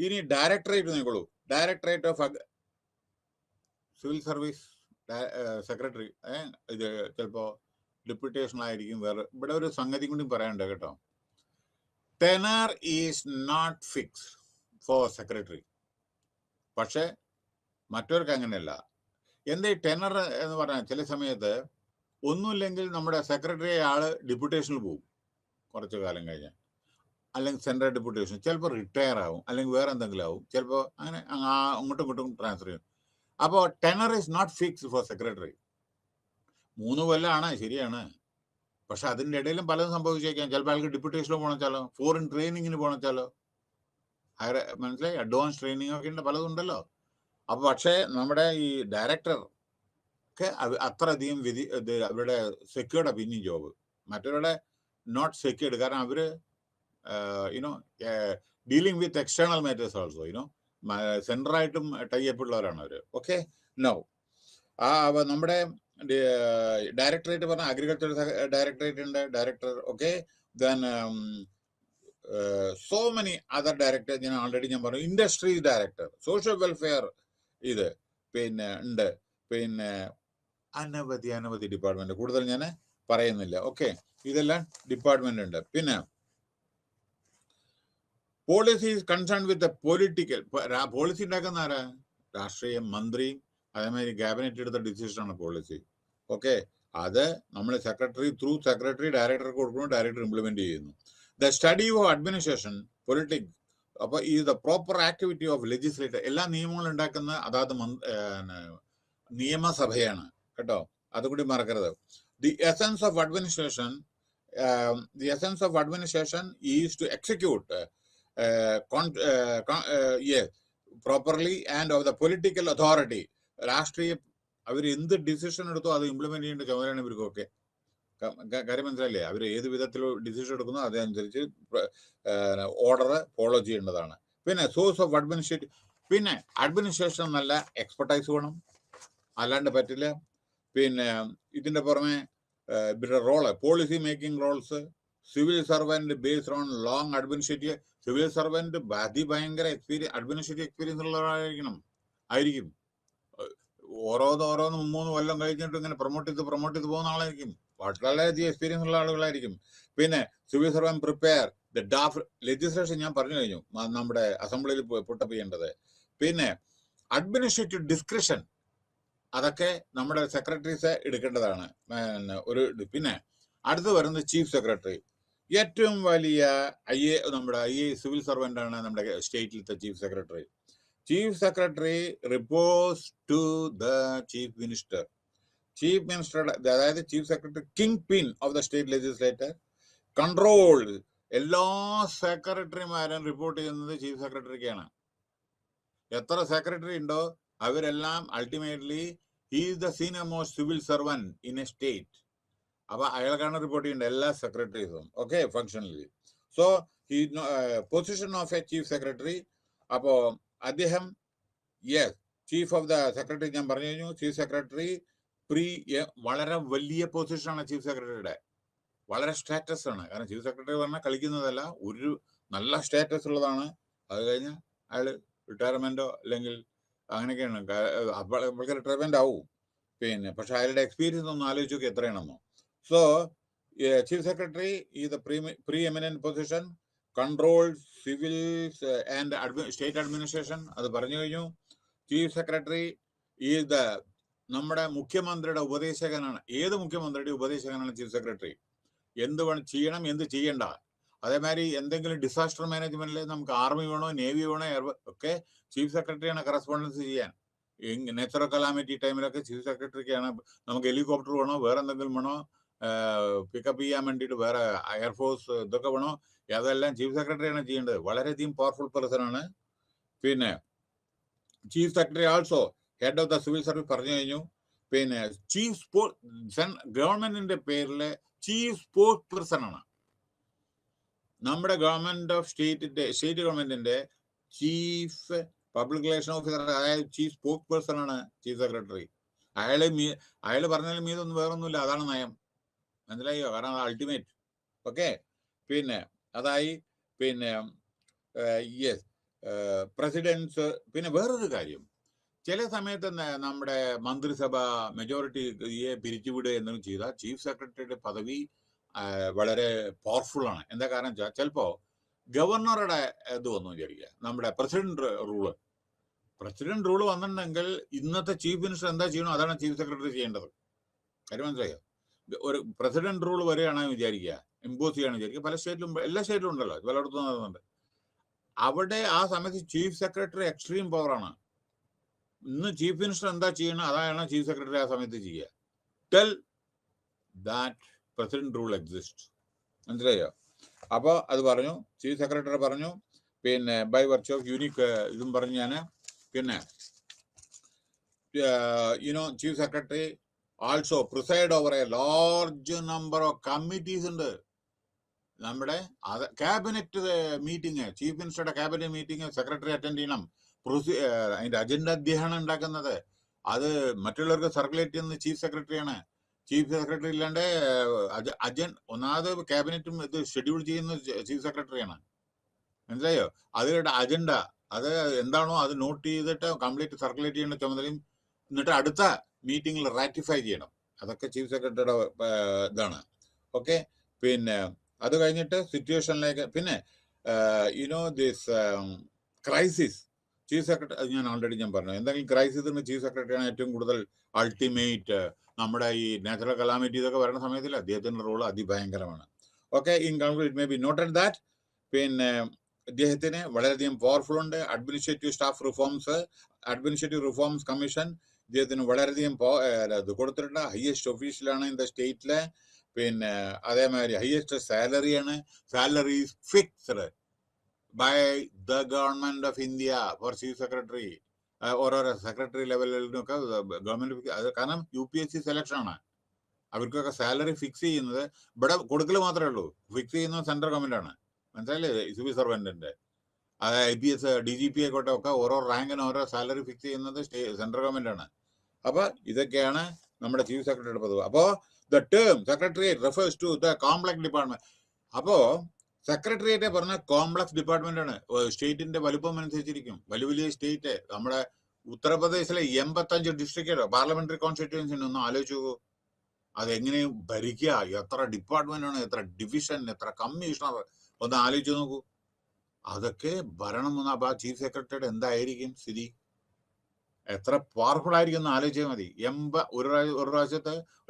ഇനി ഡയറക്ടറേറ്റ് നോക്കോളൂ. Directorate of civil service secretary ഇത് ചിലപ്പോ ഡെപ്യൂട്ടേഷൻ ആയിരിക്കും. വേറെ ഇവിടെ ഒരു സംഗതി കൂടി പറയാനുണ്ട് കേട്ടോ. Tenure is not fix for secretary. പക്ഷെ മറ്റവർക്ക് അങ്ങനെയല്ല. എന്താ ഈ ടെനർ എന്ന് പറഞ്ഞാൽ, ചില സമയത്ത് ഒന്നുമില്ലെങ്കിൽ നമ്മുടെ സെക്രട്ടറി ആള് ഡെപ്യൂട്ടേഷനിൽ പോകും കുറച്ചു കാലം കഴിഞ്ഞ്, അല്ലെങ്കിൽ സെൻട്രൽ ഡെപ്യൂട്ടേഷൻ, ചിലപ്പോൾ റിട്ടയർ ആവും, അല്ലെങ്കിൽ വേറെ എന്തെങ്കിലും ആവും, ചിലപ്പോൾ അങ്ങനെ അങ്ങോട്ടും ഇങ്ങോട്ടും ട്രാൻസ്ഫർ ചെയ്യും. അപ്പോൾ tenure is not fix for secretary. 3 കൊല്ലമാണ്, ശരിയാണ്. പക്ഷെ അതിൻ്റെ ഇടയിലും പലതും സംഭവിച്ചേക്കാം. ചിലപ്പോൾ ആൾക്ക് ഡെപ്യൂട്ടേഷനിൽ പോകണമെച്ചാലോ, ഫോറിൻ ട്രെയിനിങ്ങിന് പോകണമെച്ചാലോ, ഹയർ മനസ്സിലായി, അഡ്വാൻസ് ട്രെയിനിങ് ഒക്കെ ഉണ്ട്, പലതും ഉണ്ടല്ലോ. അപ്പൊ പക്ഷേ നമ്മുടെ ഈ ഡയറക്ടർ ഒക്കെ അത്രയധികം അവരുടെ സെക്യൂർഡ് പിന്നെയും ജോബ്. മറ്റവരുടെ not secured. കാരണം അവര് you know dealing with external matters also, you know സെൻട്രലായിട്ടും ടൈപ്പ് ഉള്ളവരാണ് അവര്. ഓക്കെ, നോ നമ്മുടെ ഡയറക്ടറേറ്റ് പറഞ്ഞ അഗ്രികൾച്ചർ ഡയറക്ടറേറ്റ് ഉണ്ട്, director. Okay, then so many other director. ഞാൻ ആൾറെഡി ഞാൻ പറഞ്ഞു. ഇൻഡസ്ട്രീസ് ഡയറക്ടർ, സോഷ്യൽ വെൽഫെയർ ഇത് പിന്നെ ഉണ്ട്. പിന്നെ അനവധി ഡിപ്പാർട്ട്മെന്റ്, കൂടുതൽ ഞാൻ പറയുന്നില്ല. ഓക്കെ, ഇതെല്ലാം ഡിപ്പാർട്ട്മെന്റ് ഉണ്ട്. പിന്നെ policy concern with political. Policy ഉണ്ടാക്കുന്ന ആരാ? രാഷ്ട്രീയ മന്ത്രിയും അതേമാതിരി ക്യാബിനറ്റ് എടുത്ത ഡിസിഷനാണ് പോളിസി. ഓക്കെ, അത് നമ്മൾ സെക്രട്ടറി ത്രൂ സെക്രട്ടറി ഡയറക്ടർക്ക് കൊടുക്കുന്നു, ഡയറക്ടർ ഇംപ്ലിമെന്റ് ചെയ്യുന്നു. The study of administration politics. അപ്പൊ ഈ the proper activity of legislator. എല്ലാ നിയമങ്ങളും ഉണ്ടാക്കുന്ന അതാത് നിയമസഭയാണ് കേട്ടോ, അതുകൂടി മറക്കരുത്. The essence of administration, the essence of administration is to execute properly and of the political authority. രാഷ്ട്രീയ അവർ എന്ത് ഡിസിഷൻ എടുത്തോ അത് ഇംപ്ലിമെന്റ് ചെയ്യേണ്ട ചുമതലയാണ് ഇവർക്കൊക്കെ. കാര്യം മനസ്സിലായില്ലേ? അവർ ഏത് വിധത്തിൽ ഡിസിഷൻ എടുക്കുന്നോ അതനുസരിച്ച് ഓർഡർ ഫോളോ ചെയ്യേണ്ടതാണ്. പിന്നെ സോഴ്സ് ഓഫ് അഡ്മിനിസ്ട്രേറ്റീവ്. പിന്നെ അഡ്മിനിസ്ട്രേഷൻ നല്ല എക്സ്പെർട്ടൈസ് വേണം, അല്ലാണ്ട് പറ്റില്ല. പിന്നെ ഇതിന്റെ പുറമെ ഇവരുടെ role, policy making roles, civil servant based on long administrative. Civil servant അതിഭയങ്കര അഡ്മിനിസ്ട്രേറ്റീവ് എക്സ്പീരിയൻസ് ഉള്ളവരായിരിക്കും. ഓരോന്ന് 3 കൊല്ലം കഴിഞ്ഞിട്ട് ഇങ്ങനെ പ്രൊമോട്ട് ചെയ്ത് പോകുന്ന ആളായിരിക്കും. വളരെയധികം എക്സ്പീരിയൻസ് ഉള്ള ആളുകളായിരിക്കും. പിന്നെ civil servant prepare the draft legislation ഞാൻ പറഞ്ഞു കഴിഞ്ഞു, നമ്മുടെ അസംബ്ലിയിൽ പുട്ടപ്പ് ചെയ്യേണ്ടത്. പിന്നെ അഡ്മിനിസ്ട്രേറ്റീവ് ഡിസ്ക്രിപ്ഷൻ, അതൊക്കെ നമ്മുടെ സെക്രട്ടറീസ് എടുക്കേണ്ടതാണ്. പിന്നെ അടുത്ത് വരുന്നത് ചീഫ് സെക്രട്ടറി. ഏറ്റവും വലിയ നമ്മുടെ സിവിൽ സർവൻ്റ് ആണ് നമ്മുടെ സ്റ്റേറ്റിലത്തെ chief secretary. Chief secretary reports to the chief minister. Chief മിനിസ്റ്ററുടെ, അതായത് chief secretary kingpin of the state legislator, control. എല്ലാ സെക്രട്ടറിമാരും റിപ്പോർട്ട് ചെയ്യുന്നത് ചീഫ് സെക്രട്ടറിക്കാണ്. എത്ര സെക്രട്ടറി ഉണ്ടോ അവരെല്ലാം ultimately is the senior most civil servant in a state. അപ്പൊ അയാൾക്കാണ് റിപ്പോർട്ട് ചെയ്യേണ്ടത്, എല്ലാ സെക്രട്ടറീസും. Okay, functionally. സോ ഈ position of a chief secretary. അപ്പോ അദ്ദേഹം ചീഫ് ഓഫ് ദ സെക്രട്ടറി ഞാൻ പറഞ്ഞു കഴിഞ്ഞു. ചീഫ് സെക്രട്ടറി വളരെ വലിയ പൊസിഷനാണ് ചീഫ് സെക്രട്ടറിയുടെ, വളരെ സ്റ്റാറ്റസ് ആണ്. കാരണം ചീഫ് സെക്രട്ടറി പറഞ്ഞാൽ കളിക്കുന്നതല്ല, ഒരു നല്ല സ്റ്റാറ്റസ് ഉള്ളതാണ്. അത് കഴിഞ്ഞാൽ അയാൾ റിട്ടയർമെന്റോ അല്ലെങ്കിൽ അങ്ങനെയൊക്കെയാണ്, നമ്മൾക്ക് റിട്ടയർമെന്റ് ആവും. പിന്നെ പക്ഷെ അയാളുടെ എക്സ്പീരിയൻസ് ഒന്ന് ആലോചിച്ച് നോക്കി എത്രയാണെന്നോ. സോ ചീഫ് സെക്രട്ടറി ഈ the pre eminent position, control civil and state administration, അത് പറഞ്ഞു കഴിഞ്ഞു. ചീഫ് സെക്രട്ടറി ഈ ദ നമ്മുടെ മുഖ്യമന്ത്രിയുടെ ഉപദേശകനാണ്. ഏത് മുഖ്യമന്ത്രിയുടെ ഉപദേശകനാണ് ചീഫ് സെക്രട്ടറി? എന്ത് ചെയ്യണം, എന്ത് ചെയ്യണ്ട. അതേമാതിരി എന്തെങ്കിലും ഡിസാസ്റ്റർ മാനേജ്മെന്റിൽ നമുക്ക് ആർമി വേണോ, നേവി വേണോ, ഒക്കെ ചീഫ് സെക്രട്ടറിയാണ് കറസ്പോണ്ടൻസ് ചെയ്യാൻ. നാച്ചുറൽ കലാമിറ്റി ടൈമിലൊക്കെ ചീഫ് സെക്രട്ടറിക്കാണ്. നമുക്ക് ഹെലികോപ്റ്റർ വേണോ, വേറെ എന്തെങ്കിലും വേണോ, പിക്കപ്പ് ചെയ്യാൻ വേണ്ടിയിട്ട് വേറെ എയർഫോഴ്സ് ഇതൊക്കെ വേണോ, അതെല്ലാം ചീഫ് സെക്രട്ടറിയാണ് ചെയ്യേണ്ടത്. വളരെയധികം പവർഫുൾ പേഴ്സൺ ആണ്. പിന്നെ chief secretary also head of the civil service പറഞ്ഞു കഴിഞ്ഞു. പിന്നെ ഗവൺമെന്റിന്റെ പേരില് ചീഫ് സ്പോർട്സ് പേഴ്സൺ ആണ്. നമ്മുടെ ഗവൺമെന്റ് ഓഫ് സ്റ്റേറ്റ് ഗവൺമെന്റിന്റെ ചീഫ് പബ്ലിക് റിലേഷൻ ഓഫീസർ, അതായത് ചീഫ് സ്പോർട്സ് പേഴ്സൺ ആണ് ചീഫ് സെക്രട്ടറി. അയാള് പറഞ്ഞാലും മീതൊന്നും വേറൊന്നുമില്ല, അതാണ് നയം. മനസ്സിലായോ? കാരണം അത് അൾട്ടിമേറ്റ്. ഓക്കെ, പിന്നെ അതായി. പിന്നെ പ്രസിഡൻസ്. പിന്നെ വേറൊരു കാര്യം, ചില സമയത്ത് നമ്മുടെ മന്ത്രിസഭ മെജോറിറ്റിയെ പിരിച്ചുവിടുക എന്തെങ്കിലും ചെയ്താൽ ചീഫ് സെക്രട്ടറിയുടെ പദവി വളരെ പവർഫുൾ ആണ്. എന്താ കാരണം വെച്ചാൽ ചിലപ്പോ ഗവർണറുടെ ഇത് വന്നു വിചാരിക്കുക, നമ്മുടെ പ്രസിഡന്റ് റൂള് വന്നിട്ടുണ്ടെങ്കിൽ ഇന്നത്തെ ചീഫ് മിനിസ്റ്റർ എന്താ ചെയ്യണോ അതാണ് ചീഫ് സെക്രട്ടറി ചെയ്യേണ്ടത്. കാര്യം മനസ്സിലായോ? ഒരു പ്രസിഡന്റ് റൂൾ വരികയാണെന്ന് വിചാരിക്കുക, ഇമ്പോസ് ചെയ്യുകയാണെന്ന് വിചാരിക്കുക. പല സ്റ്റേറ്റിലും, എല്ലാ സ്റ്റേറ്റിലും ഉണ്ടല്ലോ, പലയിടത്തും നടന്നുണ്ട്. അവിടെ ആ സമയത്ത് ചീഫ് സെക്രട്ടറി എക്സ്ട്രീം പവറാണ്. ഇന്ന് ചീഫ് മിനിസ്റ്റർ എന്താ ചെയ്യണം അതാണ് ചീഫ് സെക്രട്ടറി ആ സമയത്ത് ചെയ്യുക. Tell that president rule exist. മനസ്സിലായോ? അപ്പോൾ അത് പറഞ്ഞു, ചീഫ് സെക്രട്ടറി പറഞ്ഞു. പിന്നെ ബൈ വെർച്യു ഓഫ് യൂണിക് ഇതും പറഞ്ഞു ഞാൻ. പിന്നെ chief secretary also preside over a large number of committees ഉണ്ട്. നമ്മുടെ ക്യാബിനറ്റ് മീറ്റിംഗ്, ചീഫ് മിനിസ്റ്ററുടെ ക്യാബിനറ്റ് മീറ്റിംഗ് സെക്രട്ടറി അറ്റൻഡ് ചെയ്യണം. അതിന്റെ അജണ്ട അദ്ദേഹമാണ് ഉണ്ടാക്കുന്നത്. അത് മറ്റുള്ളവർക്ക് സർക്കുലേറ്റ് ചെയ്യുന്നത് ചീഫ് സെക്രട്ടറിയാണ്. ചീഫ് സെക്രട്ടറി ഇല്ലാണ്ട് ഒന്നാമത് ക്യാബിനറ്റും ഇത് ഷെഡ്യൂൾ ചെയ്യുന്നത് ചീഫ് സെക്രട്ടറിയാണ്. മനസ്സിലായോ? അതിയുടെ അജണ്ട അത് എന്താണോ അത് നോട്ട് ചെയ്തിട്ട് കംപ്ലീറ്റ് സർക്കുലേറ്റ് ചെയ്യേണ്ട ചുമതലയും, എന്നിട്ട് അടുത്ത മീറ്റിംഗിൽ റാറ്റിഫൈ ചെയ്യണം. അതൊക്കെ ചീഫ് സെക്രട്ടറിയുടെ ഇതാണ്. ഓക്കെ, പിന്നെ അത് കഴിഞ്ഞിട്ട് സിറ്റുവേഷനിലേക്ക്. പിന്നെ ദിസ് ക്രൈസിസ്, ചീഫ് സെക്രട്ടറി, അത് ഞാൻ ഓൾറെഡി പറഞ്ഞു. എന്തെങ്കിലും ക്രൈസിസിന് ചീഫ് സെക്രട്ടറിയാണ് ഏറ്റവും കൂടുതൽ അൾട്ടിമേറ്റ്. നമ്മുടെ ഈ നാച്ചുറൽ കലാമിറ്റി ഇതൊക്കെ വരുന്ന സമയത്തിൽ അദ്ദേഹത്തിന്റെ റോൾ അതിഭയങ്കരമാണ്. Okay, in conclusion it may be noted that പിന്നെ അദ്ദേഹത്തിന് വളരെയധികം പവർഫുൾ ഉണ്ട്. അഡ്മിനിസ്ട്രേറ്റീവ് റിഫോംസ് കമ്മീഷൻ ഇദ്ദേഹത്തിന് വളരെയധികം ഇത് കൊടുത്തിട്ടുണ്ട്. ഹയസ്റ്റ് ഒഫീഷ്യലാണ് ഇൻ ദ സ്റ്റേറ്റിലെ. പിന്നെ അതേമാതിരി ഹയസ്റ്റ് സാലറിയാണ്. Salary fixed by the government of India for chief secretary. ഓരോരോ സെക്രട്ടറി ലെവലിനൊക്കെ ഗവൺമെന്റ്, അത് കാരണം UPSC സെലക്ഷൻ ആണ്. അവർക്കൊക്കെ സാലറി ഫിക്സ് ചെയ്യുന്നത് ഇവിടെ കൊടുക്കൽ മാത്രമേ ഉള്ളൂ. ഫിക്സ് ചെയ്യുന്നത് സെൻട്രൽ ഗവൺമെന്റ് ആണ്. മനസ്സിലായില്ലേ? സിവിൽ സർവന്റിന്റെ IPS DGP ആയിക്കോട്ടെ ഒക്കെ ഓരോ റാങ്കിന് ഓരോ സാലറി ഫിക്സ് ചെയ്യുന്നത് സെൻട്രൽ ഗവൺമെന്റ് ആണ്. അപ്പൊ ഇതൊക്കെയാണ് നമ്മുടെ ചീഫ് സെക്രട്ടറിയുടെ പദവി. അപ്പോ The term secretariat refers to the complex department. അപ്പോൾ സെക്രട്ടേറിയറ്റ് പറഞ്ഞ കോംപ്ലക്സ് ഡിപ്പാർട്ട്മെന്റ് ആണ്. സ്റ്റേറ്റിന്റെ വലുപ്പം അനുസരിച്ചിരിക്കും. വലിയ വലിയ സ്റ്റേറ്റ്, നമ്മുടെ ഉത്തർപ്രദേശിലെ 85 ഡിസ്ട്രിക്റ്റ് പാർലമെന്ററി കോൺസ്റ്റിറ്റ്യുവൻസി ഒന്ന് ആലോചിച്ചു നോക്കൂ. അതെങ്ങനെ ഭരിക്കുക, എത്ര ഡിപ്പാർട്ട്മെന്റ് ആണ്, എത്ര ഡിവിഷൻ, എത്ര കമ്മീഷണർ, ഒന്ന് ആലോചിച്ച് നോക്കൂ. അതൊക്കെ ഭരണം വന്ന അപ്പൊ ചീഫ് സെക്രട്ടറിയുടെ എന്തായിരിക്കും സ്ഥിതി, എത്ര പവർഫുൾ ആയിരിക്കും എന്ന് ആലോചിച്ചാൽ മതി. ഒരു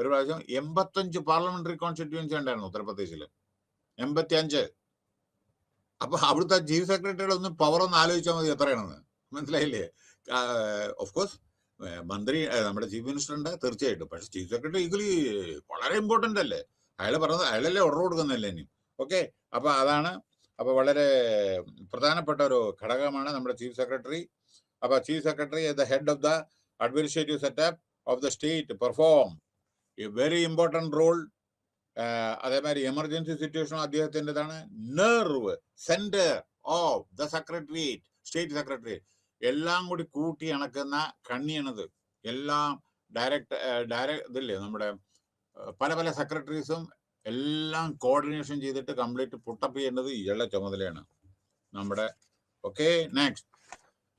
പ്രാവശ്യം 85 പാർലമെന്ററി കോൺസ്റ്റിറ്റ്യുവൻസി ഉണ്ടായിരുന്നു ഉത്തർപ്രദേശിൽ, 85. അപ്പൊ അവിടുത്തെ ചീഫ് സെക്രട്ടറിയുടെ ഒന്ന് പവർ ഒന്ന് ആലോചിച്ചാൽ മതി എത്രയാണെന്ന്. മനസ്സിലായില്ലേ? ഓഫ് കോഴ്സ് മന്ത്രി, നമ്മുടെ ചീഫ് മിനിസ്റ്റർ ഉണ്ട് തീർച്ചയായിട്ടും, പക്ഷെ ചീഫ് സെക്രട്ടറി ഈക്വലി വളരെ ഇമ്പോർട്ടന്റ് അല്ലേ. അയാളല്ലേ ഓർഡർ കൊടുക്കുന്നല്ലേ ഇനി. ഓക്കെ, അപ്പൊ അതാണ്. അപ്പൊ വളരെ പ്രധാനപ്പെട്ട ഒരു ഘടകമാണ് നമ്മുടെ ചീഫ് സെക്രട്ടറി. അപ്പൊ chief secretary the head of the administrative setup of the state perform a very important role. അതേമാതിരി എമർജൻസി സിറ്റുവേഷൻ അദ്ദേഹത്തിൻ്റെതാണ്. Nerve centre of the secretariat, state secretariat എല്ലാം കൂടി കൂട്ടി അണക്കുന്ന കണ്ണിയാണത്. എല്ലാം ഇതില്ലേ, നമ്മുടെ പല പല സെക്രട്ടറീസും എല്ലാം കോർഡിനേഷൻ ചെയ്തിട്ട് കംപ്ലീറ്റ് പുട്ടപ്പ് ചെയ്യേണ്ടത് ഇയാളുടെ ചുമതലയാണ് നമ്മുടെ. Okay, next.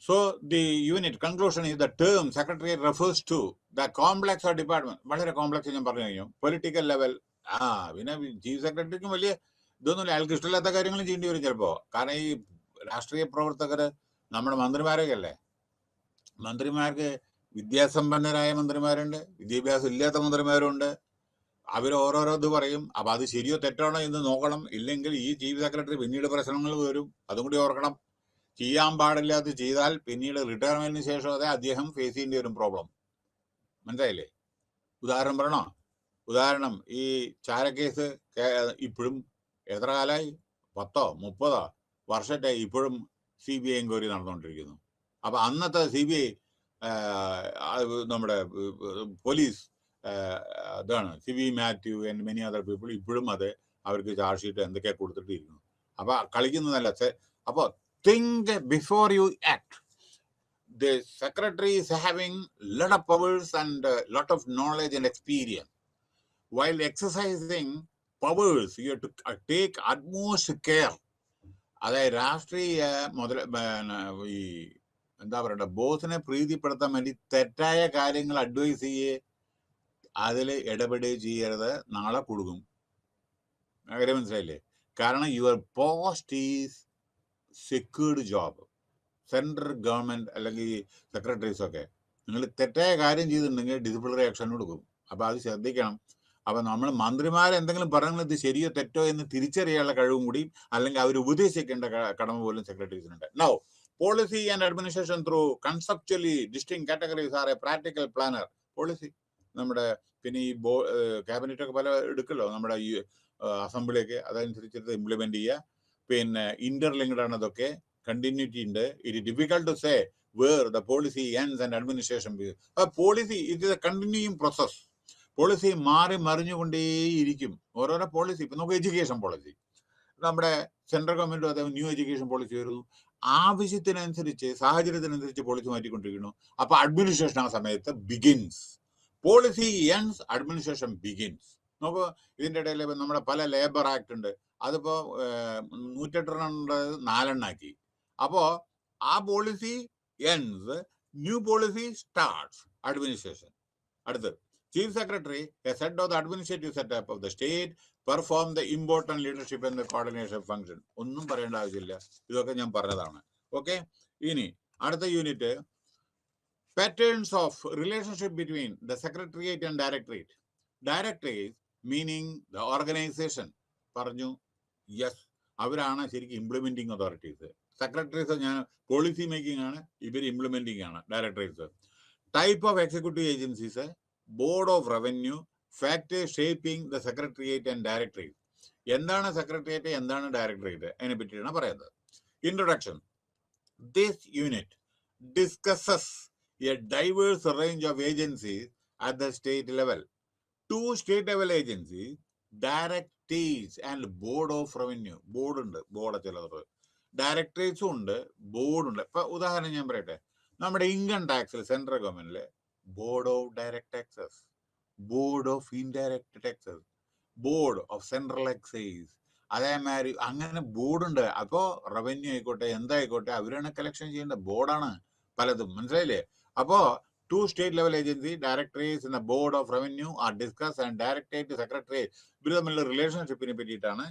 So the unit conclusion is the term secretariat refers to the complex of department. വളരെ കോംപ്ലക്സ് ഞാൻ പറഞ്ഞു കഴിഞ്ഞു. Political level. പിന്നെ ചീഫ് സെക്രട്ടറിക്കും വലിയ ഇതൊന്നുമില്ല, അയാൾക്ക് ഇഷ്ടമില്ലാത്ത കാര്യങ്ങളും ചെയ്യേണ്ടി വരും ചിലപ്പോ. കാരണം ഈ രാഷ്ട്രീയ പ്രവർത്തകര് നമ്മുടെ മന്ത്രിമാരൊക്കെ അല്ലേ, മന്ത്രിമാർക്ക് വിദ്യാസമ്പന്നരായ മന്ത്രിമാരുണ്ട്, വിദ്യാഭ്യാസം ഇല്ലാത്ത മന്ത്രിമാരുണ്ട്. അവർ ഓരോരോ ഇത് പറയും. അപ്പൊ അത് ശരിയോ തെറ്റാണോ എന്ന് നോക്കണം. ഇല്ലെങ്കിൽ ഈ ചീഫ് സെക്രട്ടറി പിന്നീട് പ്രശ്നങ്ങൾ വരും, അതും കൂടി ഓർക്കണം. ചെയ്യാൻ പാടില്ലാതെ ചെയ്താൽ പിന്നീട് റിട്ടയർമെന്റിന് ശേഷം അതെ അദ്ദേഹം ഫേസ് ചെയ്യേണ്ടി വരും പ്രോബ്ലം. മനസ്സിലായില്ലേ? ഉദാഹരണം പറയണോ? ഉദാഹരണം, ഈ ചാരക്കേസ് ഇപ്പോഴും എത്ര കാലമായി, 10-30 വർഷമായി ഇപ്പോഴും CBI എൻക്വയറി നടന്നുകൊണ്ടിരിക്കുന്നു. അപ്പൊ അന്നത്തെ CBI നമ്മുടെ പോലീസ് ഇതാണ് CBI Mathew and many other people ഇപ്പോഴും അത് അവർക്ക് ചാർജ് ഷീറ്റ് എന്തൊക്കെയാ കൊടുത്തിട്ടിരിക്കുന്നു. അപ്പൊ കളിക്കുന്നതല്ല. അപ്പൊ think before you act. The secretary is having lot of powers and lot of knowledge and experience. While exercising powers, you have to take utmost care. അതായത് രാഷ്ട്രീയ ഈ എന്താ പറയണ്ട, ബോസിനെ പ്രീതിപ്പെടുത്താൻ വേണ്ടി തെറ്റായ കാര്യങ്ങൾ അഡ്വൈസ് ചെയ്യേ, അതിൽ ഇടപെടുകയും ചെയ്യരുത്, നാളെ കൊടുക്കും. കാര്യം മനസ്സിലായില്ലേ? കാരണം your post is secured job. Central government അല്ലെങ്കിൽ സെക്രട്ടറീസ് ഒക്കെ നിങ്ങൾ തെറ്റായ കാര്യം ചെയ്തിട്ടുണ്ടെങ്കിൽ ഡിസിപ്ലിനറി ആക്ഷൻ കൊടുക്കും. അപ്പൊ അത് ശ്രദ്ധിക്കണം. അപ്പൊ നമ്മൾ മന്ത്രിമാരെ എന്തെങ്കിലും പറയുന്നത് ശരിയോ തെറ്റോ എന്ന് തിരിച്ചറിയാനുള്ള കഴിവും കൂടി, അല്ലെങ്കിൽ അവർ ഉപദേശിക്കേണ്ട കടമ പോലും സെക്രട്ടറീസിനുണ്ട്. Now policy and administration through conceptually distinct categories are a practical planner. Policy നമ്മുടെ പിന്നെ ഈ ക്യാബിനറ്റ് ഒക്കെ പല എടുക്കല്ലോ നമ്മുടെ ഈ അസംബ്ലിയൊക്കെ, അതനുസരിച്ചിട്ട് ഇംപ്ലിമെന്റ് ചെയ്യുക. പിന്നെ ഇന്റർലിങ്ക്ഡ് ആണ് അതൊക്കെ, കണ്ടിന്യൂറ്റി ഉണ്ട്. It difficult to say where the policy ends and administration. Policy it is a continuing process. Policy മാറി മറിഞ്ഞുകൊണ്ടേയിരിക്കും. ഓരോരോ പോളിസി, ഇപ്പൊ നമുക്ക് എഡ്യൂക്കേഷൻ പോളിസി, നമ്മുടെ സെൻട്രൽ ഗവൺമെന്റ് അതേ ന്യൂ എഡ്യൂക്കേഷൻ പോളിസി വരുന്നു. ആവശ്യത്തിനനുസരിച്ച് സാഹചര്യത്തിനനുസരിച്ച് പോളിസി മാറ്റിക്കൊണ്ടിരിക്കുന്നു. അപ്പൊ അഡ്മിനിസ്ട്രേഷൻ ആ സമയത്ത് begins. Policy ends, administration begins. നോക്കൂ, ഇതിന്റെ ഇടയിൽ നമ്മുടെ പല ലേബർ ആക്ട് ഉണ്ട്, അതിപ്പോ 108 4 അപ്പോ ആ policy ends, new policy starts, administration. അടുത്ത് chief secretary, a head of the administrative setup of the state, perform the important leadership and the coordination function. ഒന്നും പറയേണ്ട ആവശ്യമില്ല, ഇതൊക്കെ ഞാൻ പറഞ്ഞതാണ്. ഓക്കെ, ഇനി അടുത്ത unit, patterns of relationship between the secretariat and directorate. Directorate meaning the organisation പറഞ്ഞു. Yes, അവരാണ് ശരിക്കും ഇംപ്ലിമെന്റിങ് അതോറിറ്റീസ്. സെക്രട്ടറീസ് ഞാൻ പോളിസി മേക്കിംഗ് ആണ്, ഇവർ ഇംപ്ലിമെന്റിംഗ് ആണ് directorates. Type of executive agencies, board of revenue, factors shaping the secretariat and directorate. എന്താണ് secretariat, എന്താണ് directorate, അതിനെ പറ്റിയാണ് പറയുന്നത്. Introduction. This unit discusses a diverse range of agencies at the state level. 2 state level agencies, directorates and board of revenue. Board ഉണ്ട്, board ചിലത്, ഡയറക്ടറേറ്റ്സും ഉണ്ട്, ബോർഡുണ്ട്. ഇപ്പൊ ഉദാഹരണം ഞാൻ പറയട്ടെ, നമ്മുടെ ഇൻകം ടാക്സിൽ സെൻട്രൽ ഗവൺമെന്റിലെ board of direct taxes, board of indirect taxes, board of central excise, അതേമാതിരി അങ്ങനെ ബോർഡുണ്ട്. അപ്പോൾ റവന്യൂ ആയിക്കോട്ടെ എന്തായിക്കോട്ടെ അവരാണ് കളക്ഷൻ ചെയ്യേണ്ട ബോർഡാണ് പലതും, മനസ്സിലായില്ലേ? അപ്പോൾ 2 state level agency, directorates in the board of revenue are discuss and directorate secretariat ഇവർ തമ്മിലുള്ള റിലേഷൻഷിപ്പിനെ പറ്റിയിട്ടാണ്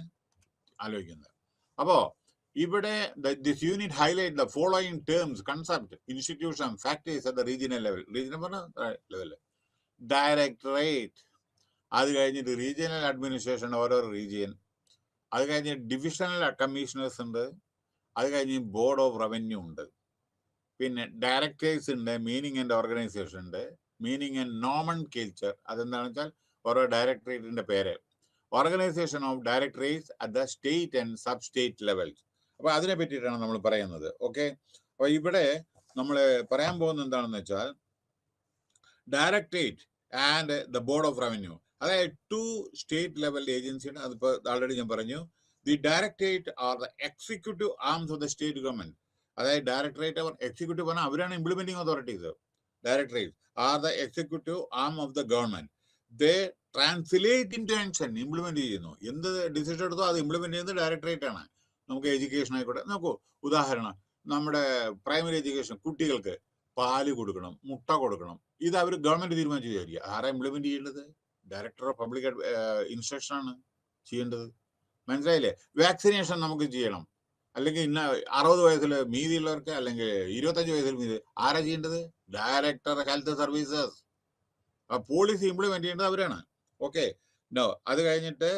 ആലോചിക്കുന്നത്. അപ്പോൾ ഇവിടെ this unit highlight the following terms, concept, institution, factors at the regional level. Regional പറഞ്ഞ ലെവൽ ഡയറക്ടറേറ്റ്, അത് കഴിഞ്ഞിട്ട് റീജിയണൽ അഡ്മിനിസ്ട്രേഷൻ ഓരോ റീജിയൻ, അത് കഴിഞ്ഞ് ഡിവിഷണൽ കമ്മീഷണേഴ്സ് ഉണ്ട്, അത് കഴിഞ്ഞ് ബോർഡ് ഓഫ് റവന്യൂ ഉണ്ട്, പിന്നെ ഡയറക്ടറേറ്റ്സ് ഉണ്ട്, മീനിങ് ആൻഡ് ഓർഗനൈസേഷൻ ഉണ്ട്, മീനിങ് ആൻഡ് നോമൺ കേച്ചർ, അതെന്താണെന്ന് വെച്ചാൽ ഓരോ ഡയറക്ടറേറ്റിന്റെ പേര്, organisation of directorates at the state and sub state levels. അപ്പൊ അതിനെ പറ്റിയിട്ടാണ് നമ്മൾ പറയുന്നത്. ഓക്കെ, അപ്പൊ ഇവിടെ നമ്മൾ പറയാൻ പോകുന്നത് എന്താണെന്ന് വെച്ചാൽ directorate and the board of revenue, അതായത് 2 സ്റ്റേറ്റ് ലെവൽ ഏജൻസിയാണ്. അതിപ്പോൾ ആൾറെഡി ഞാൻ പറഞ്ഞു. The directorate are the executive arms of the state government. അതായത് ഡയറക്ടറേറ്റ് അവർ എക്സിക്യൂട്ടീവ് പറഞ്ഞാൽ അവരാണ് implementing authorities. Directorate are the executive arm of the government. They translate into action, implement ചെയ്യുന്നു. എന്ത് ഡിസിഷൻ എടുത്തോ അത് ഇംപ്ലിമെന്റ് ചെയ്യുന്നത് ഡയറക്ടറേറ്റ് ആണ്. നമുക്ക് എഡ്യൂക്കേഷൻ ആയിക്കോട്ടെ, നോക്കൂ ഉദാഹരണം, നമ്മുടെ പ്രൈമറി എഡ്യൂക്കേഷൻ കുട്ടികൾക്ക് പാല് കൊടുക്കണം, മുട്ട കൊടുക്കണം, ഇത് അവർ ഗവൺമെന്റ് തീരുമാനിച്ചു വിചാരിക്കുക. ആരാ ഇംപ്ലിമെന്റ് ചെയ്യേണ്ടത്? ഡയറക്ടർ ഓഫ് പബ്ലിക് ഇൻസ്ട്രക്ഷൻ ആണ് ചെയ്യേണ്ടത്, മനസ്സിലായില്ലേ? വാക്സിനേഷൻ നമുക്ക് ചെയ്യണം, അല്ലെങ്കിൽ ഇന്ന 60 വയസ്സിൽ മീതിയുള്ളവർക്ക്, അല്ലെങ്കിൽ 25 വയസ്സിൽ മീതി, ആരാ ചെയ്യേണ്ടത്? Director health services. Policy implement ചെയ്യേണ്ടത് അവരാണ്. ഓക്കെ, നോ, അത് കഴിഞ്ഞിട്ട്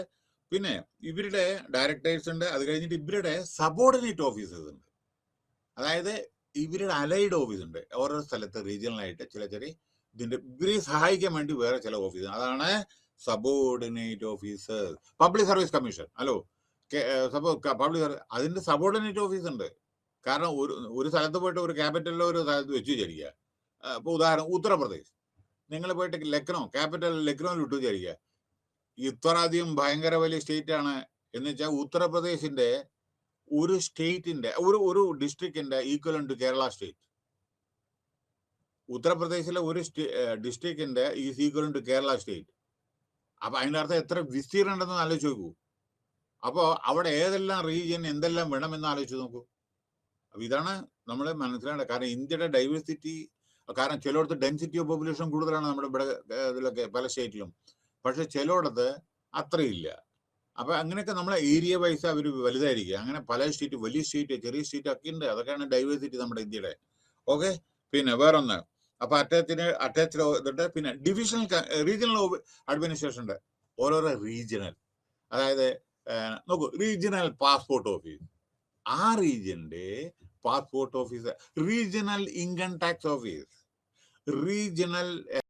പിന്നെ ഇവരുടെ ഡയറക്ടേഴ്സ് ഉണ്ട്, അത് കഴിഞ്ഞിട്ട് ഇവരുടെ സബോർഡിനേറ്റ് ഓഫീസേഴ്സ് ഉണ്ട്, അതായത് ഇവരുടെ അലൈഡ് ഓഫീസ് ഉണ്ട് ഓരോ സ്ഥലത്ത് റീജിയണലായിട്ട്. ചില ചെറിയ ഇതിന്റെ ഇവരെ സഹായിക്കാൻ വേണ്ടി വേറെ ചില ഓഫീസ്, അതാണ് subordinate officers. Public service commission, hello, public service, അതിന്റെ സബോർഡിനേറ്റ് ഓഫീസ് ഉണ്ട്. കാരണം ഒരു സ്ഥലത്ത് പോയിട്ട് ഒരു ക്യാപിറ്റലിലോ ഒരു സ്ഥലത്ത് വെച്ച് വിചാരിക്കുക. ഇപ്പൊ ഉദാഹരണം ഉത്തർപ്രദേശ്, നിങ്ങൾ പോയിട്ട് ലക്നൗ, ക്യാപിറ്റൽ ലക്നൌവിൽ വിട്ടു വിചാരിക്കുക. ഇത്രയധികം ഭയങ്കര വലിയ സ്റ്റേറ്റ് ആണ് എന്ന് വെച്ചാൽ ഉത്തർപ്രദേശിന്റെ ഒരു സ്റ്റേറ്റിന്റെ ഒരു ഡിസ്ട്രിക്റ്റിന്റെ ഈക്വലൻ ടു കേരള സ്റ്റേറ്റ്. ഉത്തർപ്രദേശിലെ ഒരു ഡിസ്ട്രിക്റ്റിന്റെ is equivalent to Kerala state. അപ്പൊ അതിന്റെ അർത്ഥം എത്ര വിസ്തീർണം ഉണ്ടെന്ന് ആലോചിച്ച് നോക്കൂ. അപ്പോൾ അവിടെ ഏതെല്ലാം റീജിയൻ എന്തെല്ലാം വേണമെന്ന് ആലോചിച്ച് നോക്കൂ. അപ്പൊ ഇതാണ് നമ്മൾ മനസ്സിലാക്കേണ്ടത്. കാരണം ഇന്ത്യയുടെ ഡൈവേഴ്സിറ്റി, കാരണം ചിലയിടത്ത് ഡെൻസിറ്റി ഓഫ് പോപ്പുലേഷൻ കൂടുതലാണ് നമ്മുടെ ഇവിടെ ഇതിലൊക്കെ പല സ്റ്റേറ്റിലും, പക്ഷെ ചിലയിടത്ത് അത്രയില്ല. അപ്പൊ അങ്ങനെയൊക്കെ നമ്മളെ ഏരിയ വൈസ് അവർ വലുതായിരിക്കുക. അങ്ങനെ പല സ്റ്റേറ്റ്, വലിയ സ്റ്റേറ്റ്, ചെറിയ സ്റ്റേറ്റ് ഒക്കെ ഉണ്ട്. അതൊക്കെയാണ് ഡൈവേഴ്സിറ്റി നമ്മുടെ ഇന്ത്യയുടെ. ഓക്കെ, പിന്നെ വേറൊന്ന്, അപ്പൊ അറ്റാച്ച്ഡ് പിന്നെ ഡിവിഷണൽ റീജിയണൽ അഡ്മിനിസ്ട്രേഷൻ ഉണ്ട്. ഓരോരോ റീജിയണൽ, അതായത് നോക്കൂ, റീജിയണൽ പാസ്പോർട്ട് ഓഫീസ്, ആ റീജിയന്റെ passport office, regional income tax office, regional